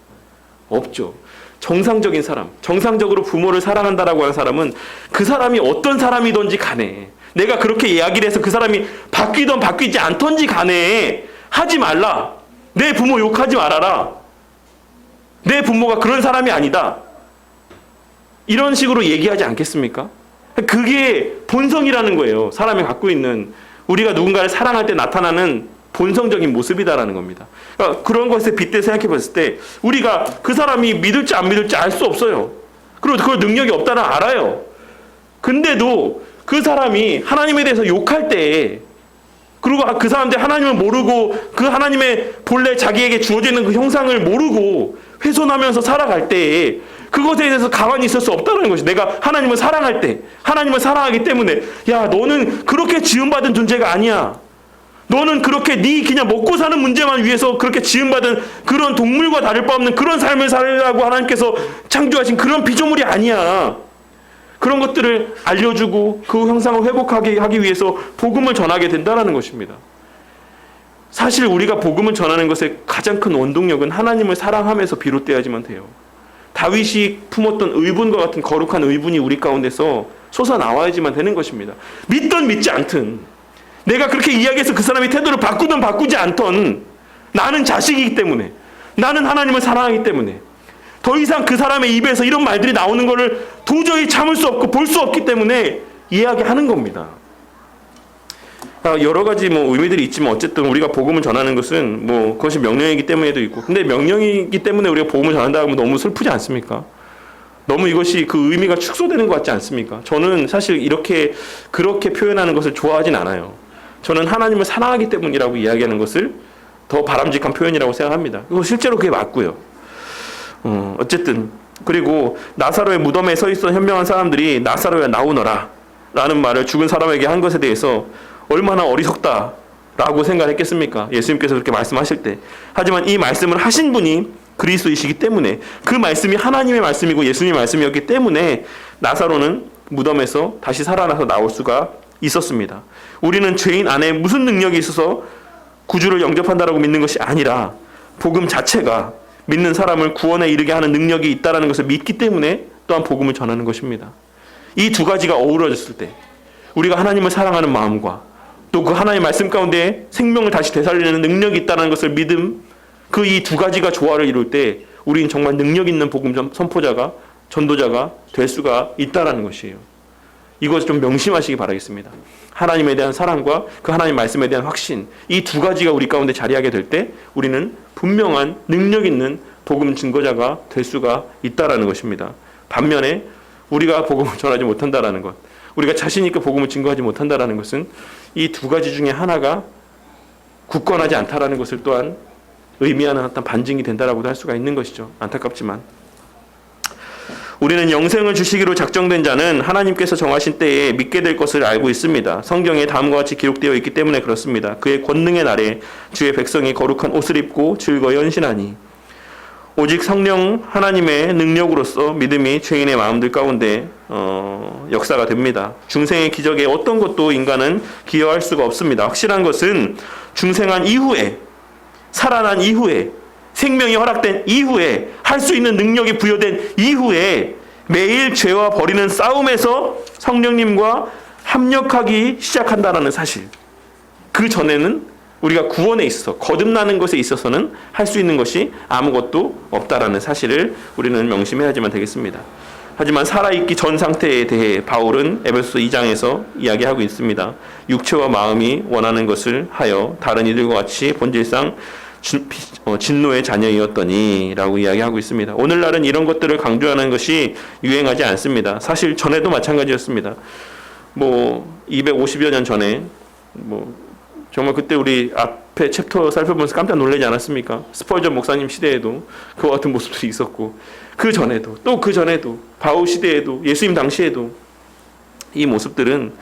A: 없죠. 정상적인 사람, 정상적으로 부모를 사랑한다라고 하는 사람은 그 사람이 어떤 사람이든지 간에 내가 그렇게 이야기를 해서 그 사람이 바뀌든 바뀌지 않던지 간에 하지 말라. 내 부모 욕하지 말아라. 내 부모가 그런 사람이 아니다. 이런 식으로 얘기하지 않겠습니까? 그게 본성이라는 거예요. 사람이 갖고 있는 우리가 누군가를 사랑할 때 나타나는 본성적인 모습이다라는 겁니다. 그러니까 그런 것에 빗대 생각해 봤을 때 우리가 그 사람이 믿을지 안 믿을지 알 수 없어요. 그리고 그걸 능력이 없다는 알아요. 근데도 그 사람이 하나님에 대해서 욕할 때 그리고 그 사람들 하나님을 모르고 그 하나님의 본래 자기에게 주어져 있는 그 형상을 모르고 훼손하면서 살아갈 때 그것에 대해서 가만히 있을 수 없다는 것이 내가 하나님을 사랑할 때 하나님을 사랑하기 때문에 야 너는 그렇게 지음받은 존재가 아니야. 너는 그렇게 네 그냥 먹고 사는 문제만 위해서 그렇게 지음받은 그런 동물과 다를 바 없는 그런 삶을 살라고 하나님께서 창조하신 그런 피조물이 아니야. 그런 것들을 알려주고 그 형상을 회복하게 하기 위해서 복음을 전하게 된다는 것입니다. 사실 우리가 복음을 전하는 것의 가장 큰 원동력은 하나님을 사랑하면서 비롯되어야지만 돼요. 다윗이 품었던 의분과 같은 거룩한 의분이 우리 가운데서 솟아나와야지만 되는 것입니다. 믿든 믿지 않든 내가 그렇게 이야기해서 그 사람의 태도를 바꾸든 바꾸지 않던 나는 자식이기 때문에 나는 하나님을 사랑하기 때문에 더 이상 그 사람의 입에서 이런 말들이 나오는 것을 도저히 참을 수 없고 볼 수 없기 때문에 이야기하는 겁니다. 여러 가지 뭐 의미들이 있지만 어쨌든 우리가 복음을 전하는 것은 뭐 그것이 명령이기 때문에도 있고 근데 명령이기 때문에 우리가 복음을 전한다고 하면 너무 슬프지 않습니까? 너무 이것이 그 의미가 축소되는 것 같지 않습니까? 저는 사실 이렇게 그렇게 표현하는 것을 좋아하진 않아요. 저는 하나님을 사랑하기 때문이라고 이야기하는 것을 더 바람직한 표현이라고 생각합니다. 그리고 실제로 그게 맞고요. 어쨌든 그리고 나사로의 무덤에 서 있던 현명한 사람들이 나사로야 나오너라 라는 말을 죽은 사람에게 한 것에 대해서 얼마나 어리석다라고 생각했겠습니까? 예수님께서 그렇게 말씀하실 때. 하지만 이 말씀을 하신 분이 그리스도이시기 때문에 그 말씀이 하나님의 말씀이고 예수님의 말씀이었기 때문에 나사로는 무덤에서 다시 살아나서 나올 수가 있었습니다. 우리는 죄인 안에 무슨 능력이 있어서 구주를 영접한다라고 믿는 것이 아니라 복음 자체가 믿는 사람을 구원에 이르게 하는 능력이 있다는 것을 믿기 때문에 또한 복음을 전하는 것입니다. 이 두 가지가 어우러졌을 때 우리가 하나님을 사랑하는 마음과 또 그 하나님의 말씀 가운데 생명을 다시 되살리는 능력이 있다는 것을 믿음 그 이 두 가지가 조화를 이룰 때 우리는 정말 능력 있는 복음 선포자가 전도자가 될 수가 있다는 것이에요. 이것을 좀 명심하시기 바라겠습니다. 하나님에 대한 사랑과 그 하나님 말씀에 대한 확신 이 두 가지가 우리 가운데 자리하게 될 때 우리는 분명한 능력 있는 복음 증거자가 될 수가 있다는 것입니다. 반면에 우리가 복음을 전하지 못한다는 것 우리가 자신 있게 복음을 증거하지 못한다는 것은 이 두 가지 중에 하나가 굳건하지 않다는 것을 또한 의미하는 어떤 반증이 된다라고도 할 수가 있는 것이죠. 안타깝지만 우리는 영생을 주시기로 작정된 자는 하나님께서 정하신 때에 믿게 될 것을 알고 있습니다. 성경에 다음과 같이 기록되어 있기 때문에 그렇습니다. 그의 권능의 날에 주의 백성이 거룩한 옷을 입고 즐거이 헌신하니 오직 성령 하나님의 능력으로서 믿음이 죄인의 마음들 가운데 역사가 됩니다. 중생의 기적에 어떤 것도 인간은 기여할 수가 없습니다. 확실한 것은 중생한 이후에, 살아난 이후에, 생명이 허락된 이후에, 할 수 있는 능력이 부여된 이후에 매일 죄와 버리는 싸움에서 성령님과 합력하기 시작한다는 사실. 그 전에는 우리가 구원에 있어서, 거듭나는 것에 있어서는 할 수 있는 것이 아무것도 없다라는 사실을 우리는 명심해야지만 되겠습니다. 하지만 살아있기 전 상태에 대해 바울은 에베소서 2장에서 이야기하고 있습니다. 육체와 마음이 원하는 것을 하여 다른 이들과 같이 본질상 진노의 자녀이었더니 라고 이야기하고 있습니다. 오늘날은 이런 것들을 강조하는 것이 유행하지 않습니다. 사실 전에도 마찬가지였습니다. 250여 년 전에 정말 그때 우리 앞에 챕터 살펴보면서 깜짝 놀라지 않았습니까? 스펄전 목사님 시대에도 그와 같은 모습들이 있었고, 그 전에도, 또 그 전에도, 바울 시대에도, 예수님 당시에도 이 모습들은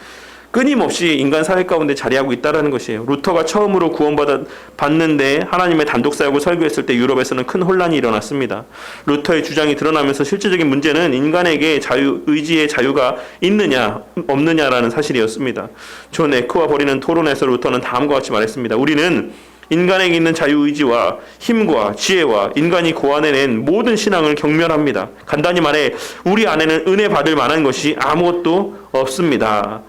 A: 끊임없이 인간 사회 가운데 자리하고 있다는 것이에요. 루터가 처음으로 구원받았는데 하나님의 단독 사역을 설교했을 때 유럽에서는 큰 혼란이 일어났습니다. 루터의 주장이 드러나면서 실질적인 문제는 인간에게 의지의 자유가 있느냐 없느냐라는 사실이었습니다. 존 에크와 벌이는 토론에서 루터는 다음과 같이 말했습니다. 우리는 인간에게 있는 자유의지와 힘과 지혜와 인간이 고안해낸 모든 신앙을 경멸합니다. 간단히 말해 우리 안에는 은혜 받을 만한 것이 아무것도 없습니다.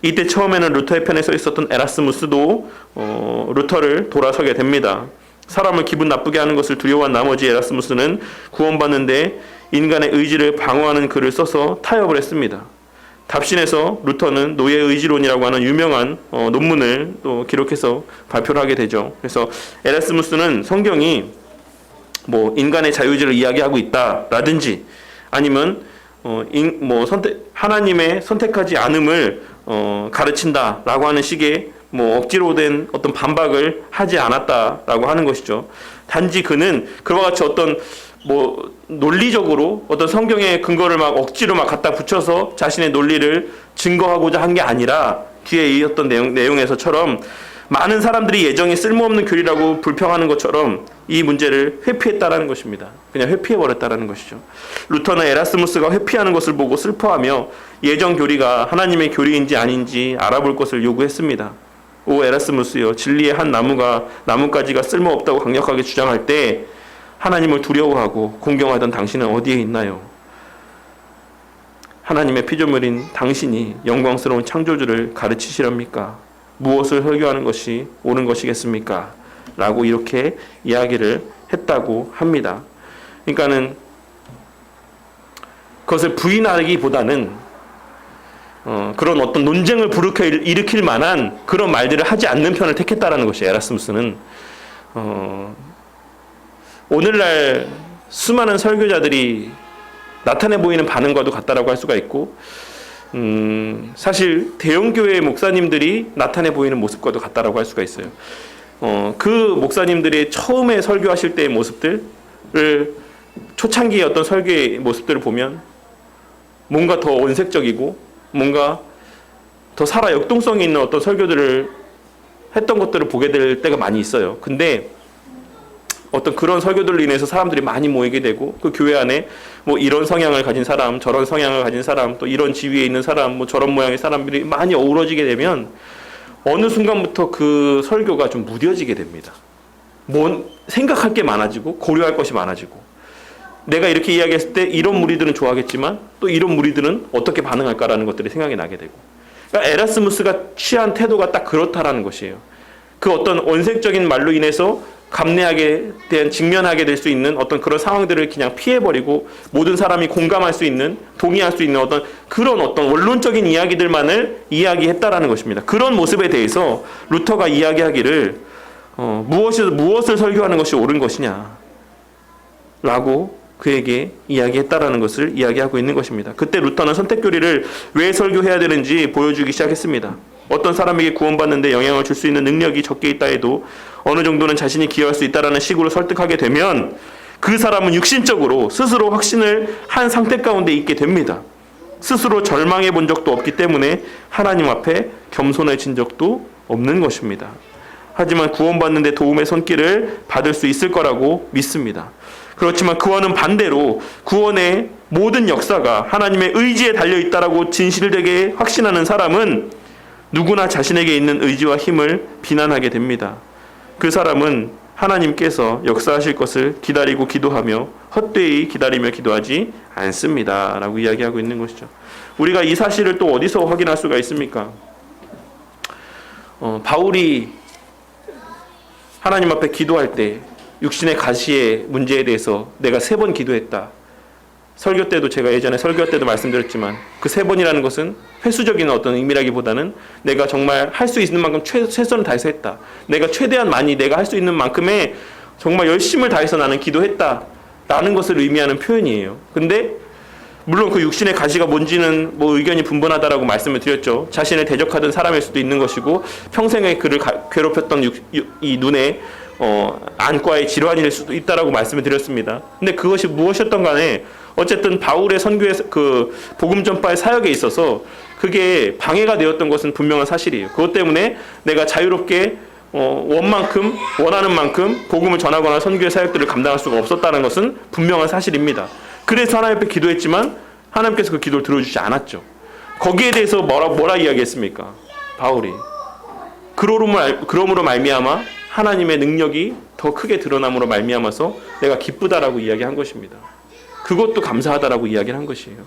A: 이때 처음에는 루터의 편에 서 있었던 에라스무스도 루터를 돌아서게 됩니다. 사람을 기분 나쁘게 하는 것을 두려워한 나머지 에라스무스는 구원받는데 인간의 의지를 방어하는 글을 써서 타협을 했습니다. 답신에서 루터는 노예의지론이라고 하는 유명한 논문을 또 기록해서 발표를 하게 되죠. 그래서 에라스무스는 성경이 인간의 자유의지를 이야기하고 있다라든지 아니면 하나님의 선택하지 않음을 가르친다라고 하는 식의 억지로 된 어떤 반박을 하지 않았다라고 하는 것이죠. 단지 그는 그와 같이 어떤 논리적으로 어떤 성경의 근거를 억지로 갖다 붙여서 자신의 논리를 증거하고자 한 게 아니라 뒤에 이었던 내용에서처럼 많은 사람들이 예정에 쓸모없는 교리라고 불평하는 것처럼 이 문제를 회피했다라는 것입니다. 그냥 회피해버렸다라는 것이죠. 루터는 에라스무스가 회피하는 것을 보고 슬퍼하며 예정 교리가 하나님의 교리인지 아닌지 알아볼 것을 요구했습니다. 오 에라스무스여, 진리의 한 나뭇가지가 쓸모없다고 강력하게 주장할 때 하나님을 두려워하고 공경하던 당신은 어디에 있나요? 하나님의 피조물인 당신이 영광스러운 창조주를 가르치시렵니까? 무엇을 설교하는 것이 옳은 것이겠습니까? 라고 이렇게 이야기를 했다고 합니다. 그러니까는 그것을 부인하기보다는 그런 어떤 논쟁을 일으킬 만한 그런 말들을 하지 않는 편을 택했다라는 것이에요. 에라스무스는 오늘날 수많은 설교자들이 나타내 보이는 반응과도 같다라고 할 수가 있고 사실 대형교회 목사님들이 나타내 보이는 모습과도 같다라고 할 수가 있어요. 그 목사님들이 처음에 설교하실 때의 모습들을 초창기의 어떤 설교의 모습들을 보면 뭔가 더 원색적이고 뭔가 더 살아 역동성이 있는 어떤 설교들을 했던 것들을 보게 될 때가 많이 있어요. 근데 어떤 그런 설교들로 인해서 사람들이 많이 모이게 되고 그 교회 안에 이런 성향을 가진 사람, 저런 성향을 가진 사람, 또 이런 지위에 있는 사람, 저런 모양의 사람들이 많이 어우러지게 되면 어느 순간부터 그 설교가 좀 무뎌지게 됩니다. 생각할 게 많아지고 고려할 것이 많아지고 내가 이렇게 이야기했을 때 이런 무리들은 좋아하겠지만 또 이런 무리들은 어떻게 반응할까라는 것들이 생각이 나게 되고 그러니까 에라스무스가 취한 태도가 딱 그렇다라는 것이에요. 그 어떤 원색적인 말로 인해서 직면하게 될 수 있는 어떤 그런 상황들을 그냥 피해버리고 모든 사람이 공감할 수 있는, 동의할 수 있는 그런 원론적인 이야기들만을 이야기했다라는 것입니다. 그런 모습에 대해서 루터가 이야기하기를 무엇을 설교하는 것이 옳은 것이냐 라고 그에게 이야기했다라는 것을 이야기하고 있는 것입니다. 그때 루터는 선택교리를 왜 설교해야 되는지 보여주기 시작했습니다. 어떤 사람에게 구원받는데 영향을 줄 수 있는 능력이 적게 있다 해도 어느 정도는 자신이 기여할 수 있다라는 식으로 설득하게 되면 그 사람은 육신적으로 스스로 확신을 한 상태 가운데 있게 됩니다. 스스로 절망해 본 적도 없기 때문에 하나님 앞에 겸손해진 적도 없는 것입니다. 하지만 구원받는 데 도움의 손길을 받을 수 있을 거라고 믿습니다. 그렇지만 그와는 반대로 구원의 모든 역사가 하나님의 의지에 달려있다라고 진실되게 확신하는 사람은 누구나 자신에게 있는 의지와 힘을 비난하게 됩니다. 그 사람은 하나님께서 역사하실 것을 기다리고 기도하며 헛되이 기다리며 기도하지 않습니다. 라고 이야기하고 있는 것이죠. 우리가 이 사실을 또 어디서 확인할 수가 있습니까? 바울이 하나님 앞에 기도할 때 육신의 가시의 문제에 대해서 내가 3번 기도했다. 설교 때도 제가 예전에 설교 때도 말씀드렸지만 그 3번이라는 것은 횟수적인 어떤 의미라기보다는 내가 정말 할 수 있는 만큼 최선을 다해서 했다. 내가 최대한 많이 내가 할 수 있는 만큼의 정말 열심을 다해서 나는 기도했다. 라는 것을 의미하는 표현이에요. 근데 물론 그 육신의 가시가 뭔지는 뭐 의견이 분분하다라고 말씀을 드렸죠. 자신을 대적하던 사람일 수도 있는 것이고 평생에 그를 괴롭혔던 이 눈에 안과의 질환일 수도 있다라고 말씀을 드렸습니다. 근데 그것이 무엇이었던 간에 어쨌든 바울의 선교의 그 복음 전파의 사역에 있어서 그게 방해가 되었던 것은 분명한 사실이에요. 그것 때문에 내가 자유롭게 원하는 만큼 복음을 전하거나 선교의 사역들을 감당할 수가 없었다는 것은 분명한 사실입니다. 그래서 하나님 앞에 기도했지만 하나님께서 그 기도를 들어주지 않았죠. 거기에 대해서 뭐라 이야기했습니까? 바울이 그러므로 말미암아 하나님의 능력이 더 크게 드러남으로 말미암아서 내가 기쁘다라고 이야기한 것입니다. 그것도 감사하다라고 이야기를 한 것이에요.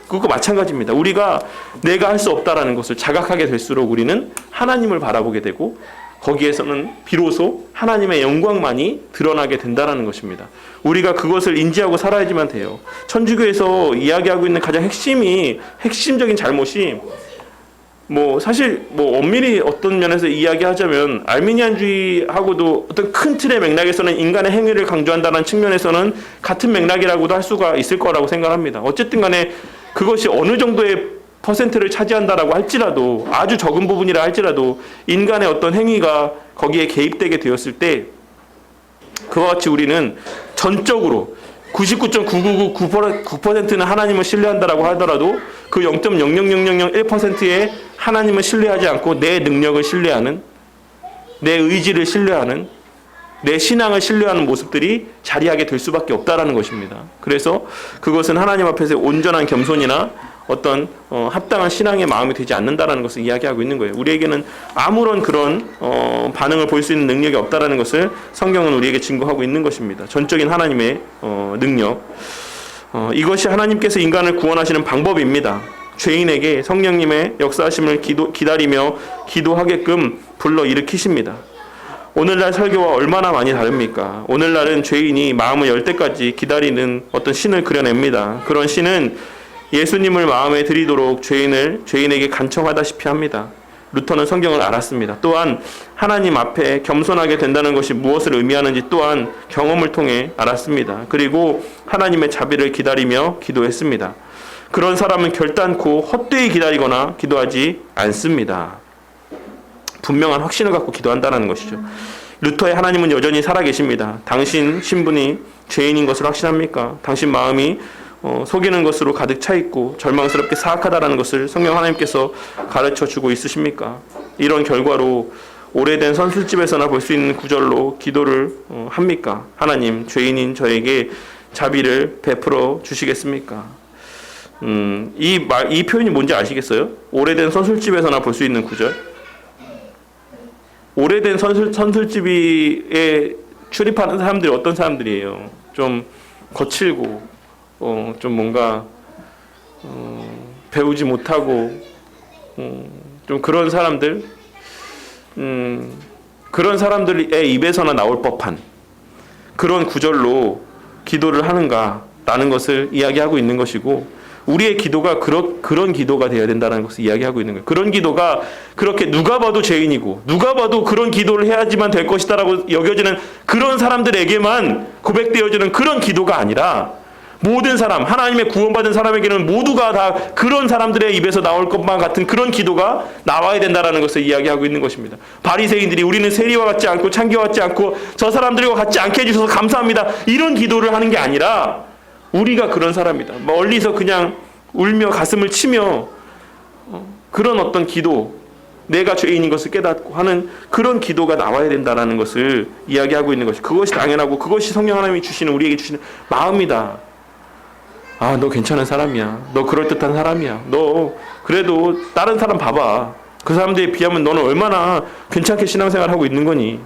A: 그것과 마찬가지입니다. 우리가 내가 할 수 없다라는 것을 자각하게 될수록 우리는 하나님을 바라보게 되고 거기에서는 비로소 하나님의 영광만이 드러나게 된다는 것입니다. 우리가 그것을 인지하고 살아야지만 돼요. 천주교에서 이야기하고 있는 가장 핵심적인 잘못이 사실 엄밀히 어떤 면에서 이야기하자면 알미니안주의하고도 어떤 큰 틀의 맥락에서는 인간의 행위를 강조한다는 측면에서는 같은 맥락이라고도 할 수가 있을 거라고 생각합니다. 어쨌든 간에 그것이 어느 정도의 퍼센트를 차지한다라고 할지라도 아주 적은 부분이라 할지라도 인간의 어떤 행위가 거기에 개입되게 되었을 때 그와 같이 우리는 전적으로 99.9999%는 하나님을 신뢰한다라고 하더라도 그 0.00001%의 하나님을 신뢰하지 않고 내 능력을 신뢰하는, 내 의지를 신뢰하는, 내 신앙을 신뢰하는 모습들이 자리하게 될 수밖에 없다라는 것입니다. 그래서 그것은 하나님 앞에서 온전한 겸손이나 어떤 합당한 신앙의 마음이 되지 않는다라는 것을 이야기하고 있는 거예요. 우리에게는 아무런 그런 반응을 볼 수 있는 능력이 없다라는 것을 성경은 우리에게 증거하고 있는 것입니다. 전적인 하나님의 능력. 이것이 하나님께서 인간을 구원하시는 방법입니다. 죄인에게 성령님의 역사하심을 기다리며 기도하게끔 불러일으키십니다. 오늘날 설교와 얼마나 많이 다릅니까? 오늘날은 죄인이 마음을 열 때까지 기다리는 어떤 신을 그려냅니다. 그런 신은 예수님을 마음에 들이도록 죄인에게 간청하다시피 합니다. 루터는 성경을 알았습니다. 또한 하나님 앞에 겸손하게 된다는 것이 무엇을 의미하는지 또한 경험을 통해 알았습니다. 그리고 하나님의 자비를 기다리며 기도했습니다. 그런 사람은 결단코 헛되이 기다리거나 기도하지 않습니다. 분명한 확신을 갖고 기도한다는 것이죠. 루터의 하나님은 여전히 살아계십니다. 당신 신분이 죄인인 것을 확신합니까? 당신 마음이 속이는 것으로 가득 차 있고 절망스럽게 사악하다라는 것을 성령 하나님께서 가르쳐 주고 있으십니까? 이런 결과로 오래된 선술집에서나 볼 수 있는 구절로 기도를 합니까? 하나님, 죄인인 저에게 자비를 베풀어 주시겠습니까? 이 표현이 뭔지 아시겠어요? 오래된 선술집에서나 볼 수 있는 구절. 오래된 선술집에 출입하는 사람들이 어떤 사람들이에요? 좀 거칠고 좀 뭔가 배우지 못하고 좀 그런 사람들, 그런 사람들의 입에서나 나올 법한 그런 구절로 기도를 하는가라는 것을 이야기하고 있는 것이고, 우리의 기도가 그런 기도가 되어야 된다는 것을 이야기하고 있는 거예요. 그런 기도가 그렇게 누가 봐도 죄인이고 누가 봐도 그런 기도를 해야지만 될 것이다라고 여겨지는 그런 사람들에게만 고백되어지는 그런 기도가 아니라 모든 사람, 하나님의 구원받은 사람에게는 모두가 다 그런 사람들의 입에서 나올 것만 같은 그런 기도가 나와야 된다라는 것을 이야기하고 있는 것입니다. 바리새인들이 우리는 세리와 같지 않고 창기와 같지 않고 저 사람들과 같지 않게 해주셔서 감사합니다, 이런 기도를 하는 게 아니라 우리가 그런 사람이다, 멀리서 그냥 울며 가슴을 치며 그런 어떤 기도, 내가 죄인인 것을 깨닫고 하는 그런 기도가 나와야 된다라는 것을 이야기하고 있는 것이, 그것이 당연하고 그것이 성령 하나님이 주시는, 우리에게 주시는 마음이다. 아, 너 괜찮은 사람이야, 너 그럴듯한 사람이야, 너 그래도 다른 사람 봐봐, 그 사람들에 비하면 너는 얼마나 괜찮게 신앙생활하고 있는 거니,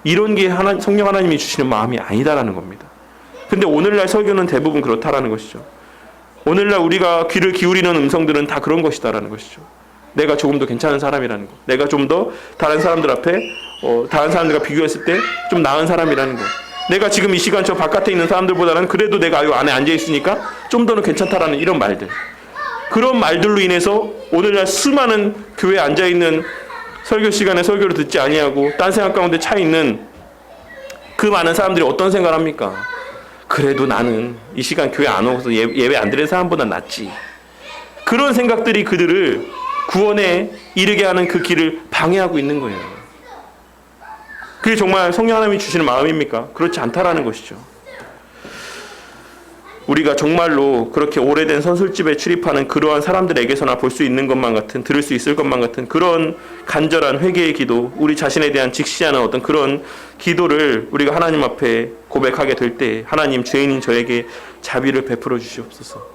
A: 이런 게 성령 하나님이 주시는 마음이 아니다라는 겁니다. 근데 오늘날 설교는 대부분 그렇다라는 것이죠. 오늘날 우리가 귀를 기울이는 음성들은 다 그런 것이다라는 것이죠. 내가 조금 더 괜찮은 사람이라는 거, 내가 좀 더 다른 사람들 앞에 다른 사람들과 비교했을 때 좀 나은 사람이라는 거, 내가 지금 이 시간 저 바깥에 있는 사람들보다는 그래도 내가 이 안에 앉아 있으니까 좀 더는 괜찮다라는 이런 말들, 그런 말들로 인해서 오늘날 수많은 교회에 앉아 있는 설교 시간에 설교를 듣지 아니하고 딴 생각 가운데 차 있는 그 많은 사람들이 어떤 생각을 합니까? 그래도 나는 이 시간 교회 안 오고서 예배 안 드리는 사람보다 낫지. 그런 생각들이 그들을 구원에 이르게 하는 그 길을 방해하고 있는 거예요. 그게 정말 성령 하나님이 주시는 마음입니까? 그렇지 않다라는 것이죠. 우리가 정말로 그렇게 오래된 선술집에 출입하는 그러한 사람들에게서나 볼 수 있는 것만 같은, 들을 수 있을 것만 같은 그런 간절한 회개의 기도, 우리 자신에 대한 직시하는 어떤 그런 기도를 우리가 하나님 앞에 고백하게 될 때, 하나님, 죄인인 저에게 자비를 베풀어 주시옵소서,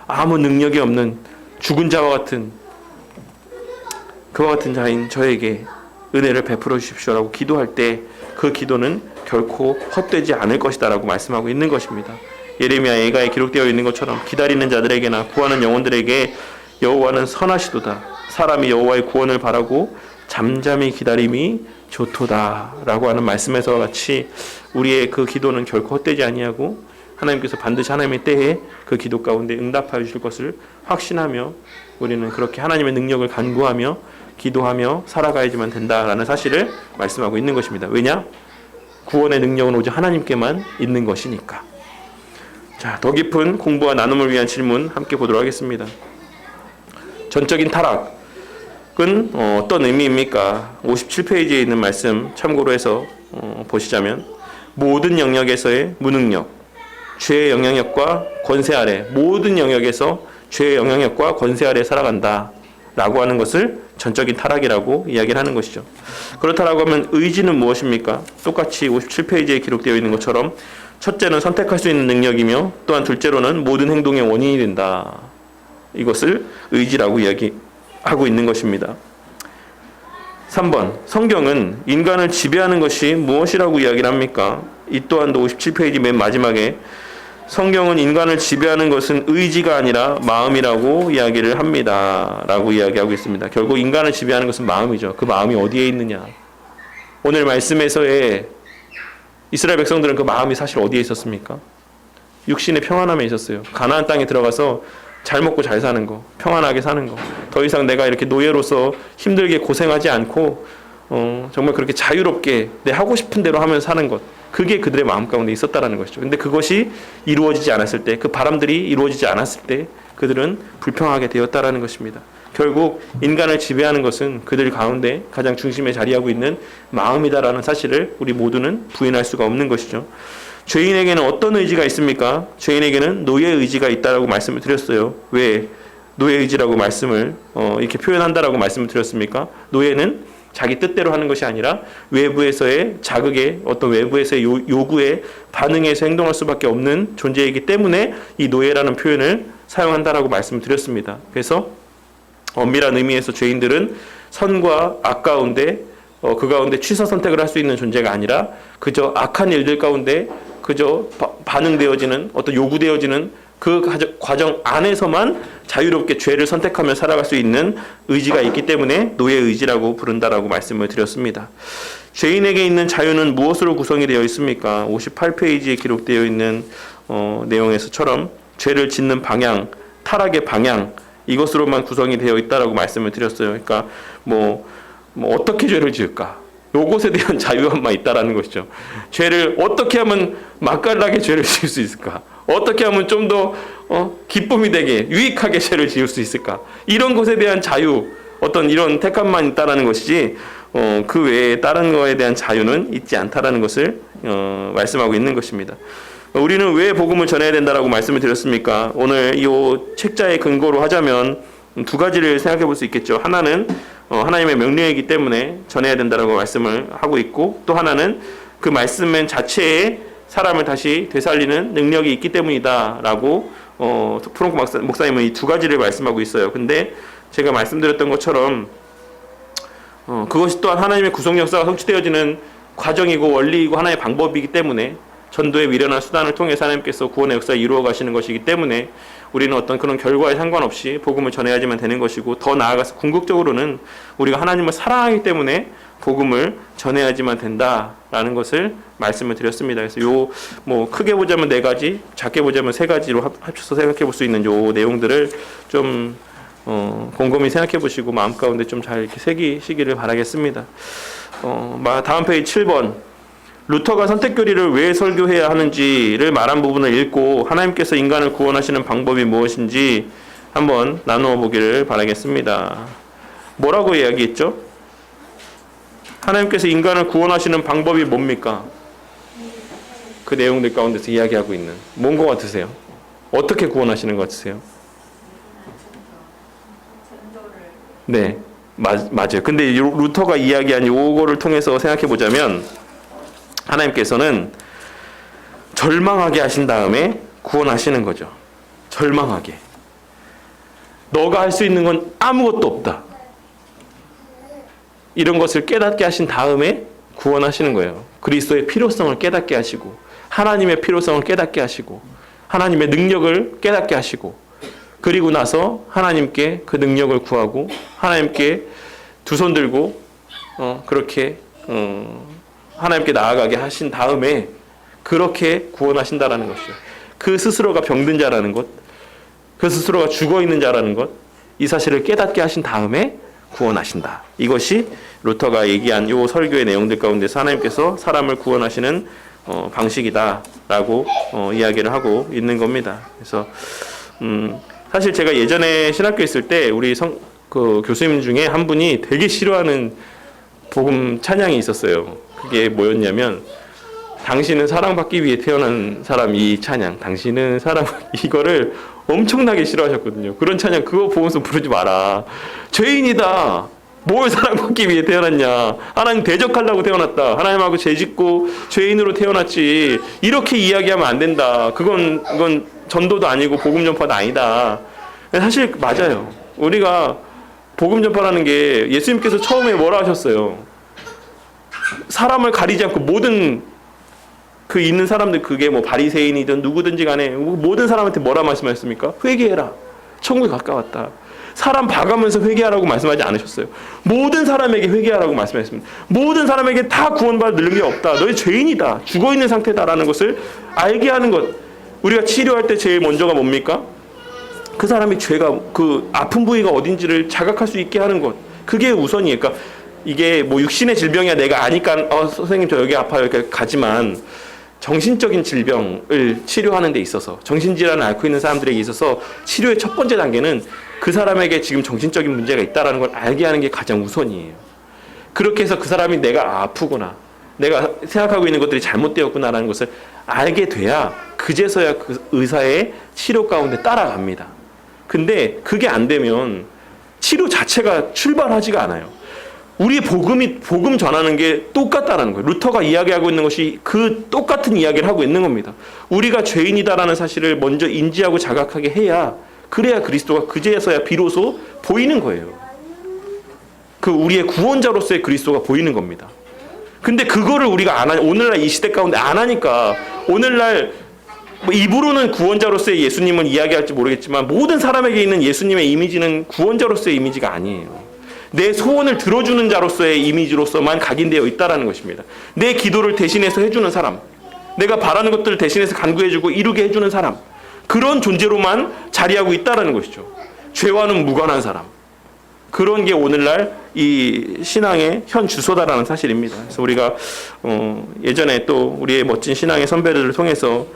A: 아무 능력이 없는 죽은 자와 같은 그와 같은 자인 저에게 은혜를 베풀어 주십시오라고 기도할 때 그 기도는 결코 헛되지 않을 것이다 라고 말씀하고 있는 것입니다. 예레미야 예가에 기록되어 있는 것처럼 기다리는 자들에게나 구하는 영혼들에게 여호와는 선하시도다, 사람이 여호와의 구원을 바라고 잠잠히 기다림이 좋도다 라고 하는 말씀에서 같이 우리의 그 기도는 결코 헛되지 아니하고 하나님께서 반드시 하나님의 때에 그 기도 가운데 응답하여 주실 것을 확신하며 우리는 그렇게 하나님의 능력을 간구하며 기도하며 살아가야지만 된다라는 사실을 말씀하고 있는 것입니다. 왜냐? 구원의 능력은 오직 하나님께만 있는 것이니까. 자, 더 깊은 공부와 나눔을 위한 질문 함께 보도록 하겠습니다. 전적인 타락은 어떤 의미입니까? 57페이지에 있는 말씀 참고로 해서 보시자면, 모든 영역에서의 무능력, 죄의 영향력과 권세 아래, 모든 영역에서 죄의 영향력과 권세 아래 살아간다 라고 하는 것을 전적인 타락이라고 이야기를 하는 것이죠. 그렇다라고 하면 의지는 무엇입니까? 똑같이 57페이지에 기록되어 있는 것처럼 첫째는 선택할 수 있는 능력이며, 또한 둘째로는 모든 행동의 원인이 된다. 이것을 의지라고 이야기하고 있는 것입니다. 3번, 성경은 인간을 지배하는 것이 무엇이라고 이야기를 합니까? 이 또한도 57페이지 맨 마지막에 성경은 인간을 지배하는 것은 의지가 아니라 마음이라고 이야기를 합니다 라고 이야기하고 있습니다. 결국 인간을 지배하는 것은 마음이죠. 그 마음이 어디에 있느냐, 오늘 말씀에서의 이스라엘 백성들은 그 마음이 사실 어디에 있었습니까? 육신의 평안함에 있었어요. 가나안 땅에 들어가서 잘 먹고 잘 사는 거, 평안하게 사는 거, 더 이상 내가 이렇게 노예로서 힘들게 고생하지 않고 정말 그렇게 자유롭게 내 하고 싶은 대로 하면서 사는 것, 그게 그들의 마음 가운데 있었다라는 것이죠. 근데 그것이 이루어지지 않았을 때, 그 바람들이 이루어지지 않았을 때 그들은 불평하게 되었다라는 것입니다. 결국 인간을 지배하는 것은 그들 가운데 가장 중심에 자리하고 있는 마음이다라는 사실을 우리 모두는 부인할 수가 없는 것이죠. 죄인에게는 어떤 의지가 있습니까? 죄인에게는 노예의 의지가 있다라고 말씀을 드렸어요. 왜 노예의 의지라고 말씀을 이렇게 표현한다라고 말씀을 드렸습니까? 노예는 자기 뜻대로 하는 것이 아니라 외부에서의 자극에, 어떤 외부에서의 요구에 반응해서 행동할 수밖에 없는 존재이기 때문에 이 노예라는 표현을 사용한다라고 말씀을 드렸습니다. 그래서 엄밀한 의미에서 죄인들은 선과 악 가운데 그 가운데 취사 선택을 할 수 있는 존재가 아니라 그저 악한 일들 가운데 그저 반응되어지는, 어떤 요구되어지는 그 과정 안에서만 자유롭게 죄를 선택하며 살아갈 수 있는 의지가 있기 때문에 노예의 의지라고 부른다라고 말씀을 드렸습니다. 죄인에게 있는 자유는 무엇으로 구성이 되어 있습니까? 58페이지에 기록되어 있는 내용에서처럼 죄를 짓는 방향, 타락의 방향, 이것으로만 구성이 되어 있다라고 말씀을 드렸어요. 그러니까 뭐 어떻게 죄를 지을까? 요것에 대한 자유함만 있다라는 것이죠. 죄를 어떻게 하면 맛깔나게 죄를 지을 수 있을까? 어떻게 하면 좀 더 기쁨이 되게 유익하게 죄를 지을 수 있을까? 이런 것에 대한 자유, 어떤 이런 택함만 있다라는 것이지 그 외에 다른 거에 대한 자유는 있지 않다라는 것을 말씀하고 있는 것입니다. 우리는 왜 복음을 전해야 된다라고 말씀을 드렸습니까? 오늘 이 책자의 근거로 하자면 두 가지를 생각해 볼 수 있겠죠. 하나는 하나님의 명령이기 때문에 전해야 된다라고 말씀을 하고 있고, 또 하나는 그 말씀 자체에 사람을 다시 되살리는 능력이 있기 때문이다라고 프랑크 목사님은 이 두 가지를 말씀하고 있어요. 근데 제가 말씀드렸던 것처럼 그것이 또한 하나님의 구속 역사가 성취되어지는 과정이고 원리이고 하나의 방법이기 때문에, 전도의 미련한 수단을 통해서 하나님께서 구원의 역사를 이루어 가시는 것이기 때문에 우리는 어떤 그런 결과에 상관없이 복음을 전해야지만 되는 것이고, 더 나아가서 궁극적으로는 우리가 하나님을 사랑하기 때문에 복음을 전해야지만 된다라는 것을 말씀을 드렸습니다. 그래서 크게 보자면 4가지, 작게 보자면 3가지로 합쳐서 생각해 볼 수 있는 요 내용들을 좀 곰곰이 생각해 보시고 마음 가운데 좀 잘 이렇게 새기시기를 바라겠습니다. 다음 페이지 7번. 루터가 선택교리를 왜 설교해야 하는지를 말한 부분을 읽고 하나님께서 인간을 구원하시는 방법이 무엇인지 한번 나누어 보기를 바라겠습니다. 뭐라고 이야기했죠? 하나님께서 인간을 구원하시는 방법이 뭡니까? 그 내용들 가운데서 이야기하고 있는 뭔 것 같으세요? 어떻게 구원하시는 것 같으세요? 네, 맞아요. 근데 루터가 이야기한 요거를 통해서 생각해 보자면, 하나님께서는 절망하게 하신 다음에 구원하시는 거죠. 절망하게. 너가 할 수 있는 건 아무것도 없다. 이런 것을 깨닫게 하신 다음에 구원하시는 거예요. 그리스도의 필요성을 깨닫게 하시고, 하나님의 필요성을 깨닫게 하시고, 하나님의 능력을 깨닫게 하시고, 그리고 나서 하나님께 그 능력을 구하고 하나님께 두 손 들고 그렇게 하나님께 나아가게 하신 다음에 그렇게 구원하신다라는 것이죠. 그 스스로가 병든 자라는 것, 그 스스로가 죽어있는 자라는 것, 이 사실을 깨닫게 하신 다음에 구원하신다. 이것이 루터가 얘기한 이 설교의 내용들 가운데서 하나님께서 사람을 구원하시는 방식이다라고 이야기를 하고 있는 겁니다. 그래서 사실 제가 예전에 신학교에 있을 때 우리 교수님 중에 한 분이 되게 싫어하는 복음 찬양이 있었어요. 그게 뭐였냐면, 당신은 사랑받기 위해 태어난 사람, 이 찬양, 당신은 이거를 엄청나게 싫어하셨거든요. 그런 찬양 그거 보면서 부르지 마라. 죄인이다. 뭘 사랑받기 위해 태어났냐. 하나님 대적하려고 태어났다. 하나님하고 죄짓고 죄인으로 태어났지. 이렇게 이야기하면 안 된다. 그건 전도도 아니고 복음 전파도 아니다. 사실 맞아요. 우리가 복음 전파라는 게 예수님께서 처음에 뭐라 하셨어요? 사람을 가리지 않고 모든 그 있는 사람들, 그게 뭐 바리새인이든 누구든지 간에 모든 사람한테 뭐라 말씀하셨습니까? 회개해라. 천국에 가까웠다. 사람 봐가면서 회개하라고 말씀하지 않으셨어요. 모든 사람에게 회개하라고 말씀하셨습니다. 모든 사람에게 다 구원받을 능력이 없다. 너희 죄인이다. 죽어있는 상태다라는 것을 알게 하는 것. 우리가 치료할 때 제일 먼저가 뭡니까? 그 사람의 죄가, 그 아픈 부위가 어딘지를 자각할 수 있게 하는 것. 그게 우선이에요. 그러니까 이게 뭐 육신의 질병이야 내가 아니까 선생님 저 여기 아파요 이렇게 가지만, 정신적인 질병을 치료하는 데 있어서, 정신질환을 앓고 있는 사람들에게 있어서 치료의 첫 번째 단계는 그 사람에게 지금 정신적인 문제가 있다는 걸 알게 하는 게 가장 우선이에요. 그렇게 해서 그 사람이 내가 아프구나, 내가 생각하고 있는 것들이 잘못되었구나라는 것을 알게 돼야 그제서야 그 의사의 치료 가운데 따라갑니다. 근데 그게 안 되면 치료 자체가 출발하지가 않아요. 우리의 복음 전하는 게 똑같다라는 거예요. 루터가 이야기하고 있는 것이 그 똑같은 이야기를 하고 있는 겁니다. 우리가 죄인이다라는 사실을 먼저 인지하고 자각하게 해야, 그래야 그리스도가 그제서야 비로소 보이는 거예요. 그 우리의 구원자로서의 그리스도가 보이는 겁니다. 근데 그거를 우리가 오늘날 이 시대 가운데 안 하니까, 오늘날 입으로는 구원자로서의 예수님을 이야기할지 모르겠지만 모든 사람에게 있는 예수님의 이미지는 구원자로서의 이미지가 아니에요. 내 소원을 들어주는 자로서의 이미지로서만 각인되어 있다는 것입니다. 내 기도를 대신해서 해주는 사람, 내가 바라는 것들을 대신해서 간구해주고 이루게 해주는 사람, 그런 존재로만 자리하고 있다는 것이죠. 죄와는 무관한 사람. 그런 게 오늘날 이 신앙의 현 주소다라는 사실입니다. 그래서 우리가 예전에 또 우리의 멋진 신앙의 선배들을 통해서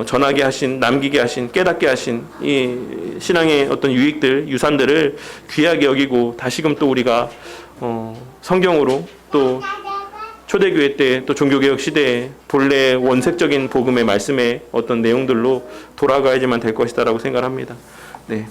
A: 전하게 하신, 남기게 하신, 깨닫게 하신 이 신앙의 어떤 유익들, 유산들을 귀하게 여기고 다시금 또 우리가 성경으로 또 초대교회 때 또 종교개혁 시대에 본래 원색적인 복음의 말씀의 어떤 내용들로 돌아가야지만 될 것이다라고 생각합니다. 네.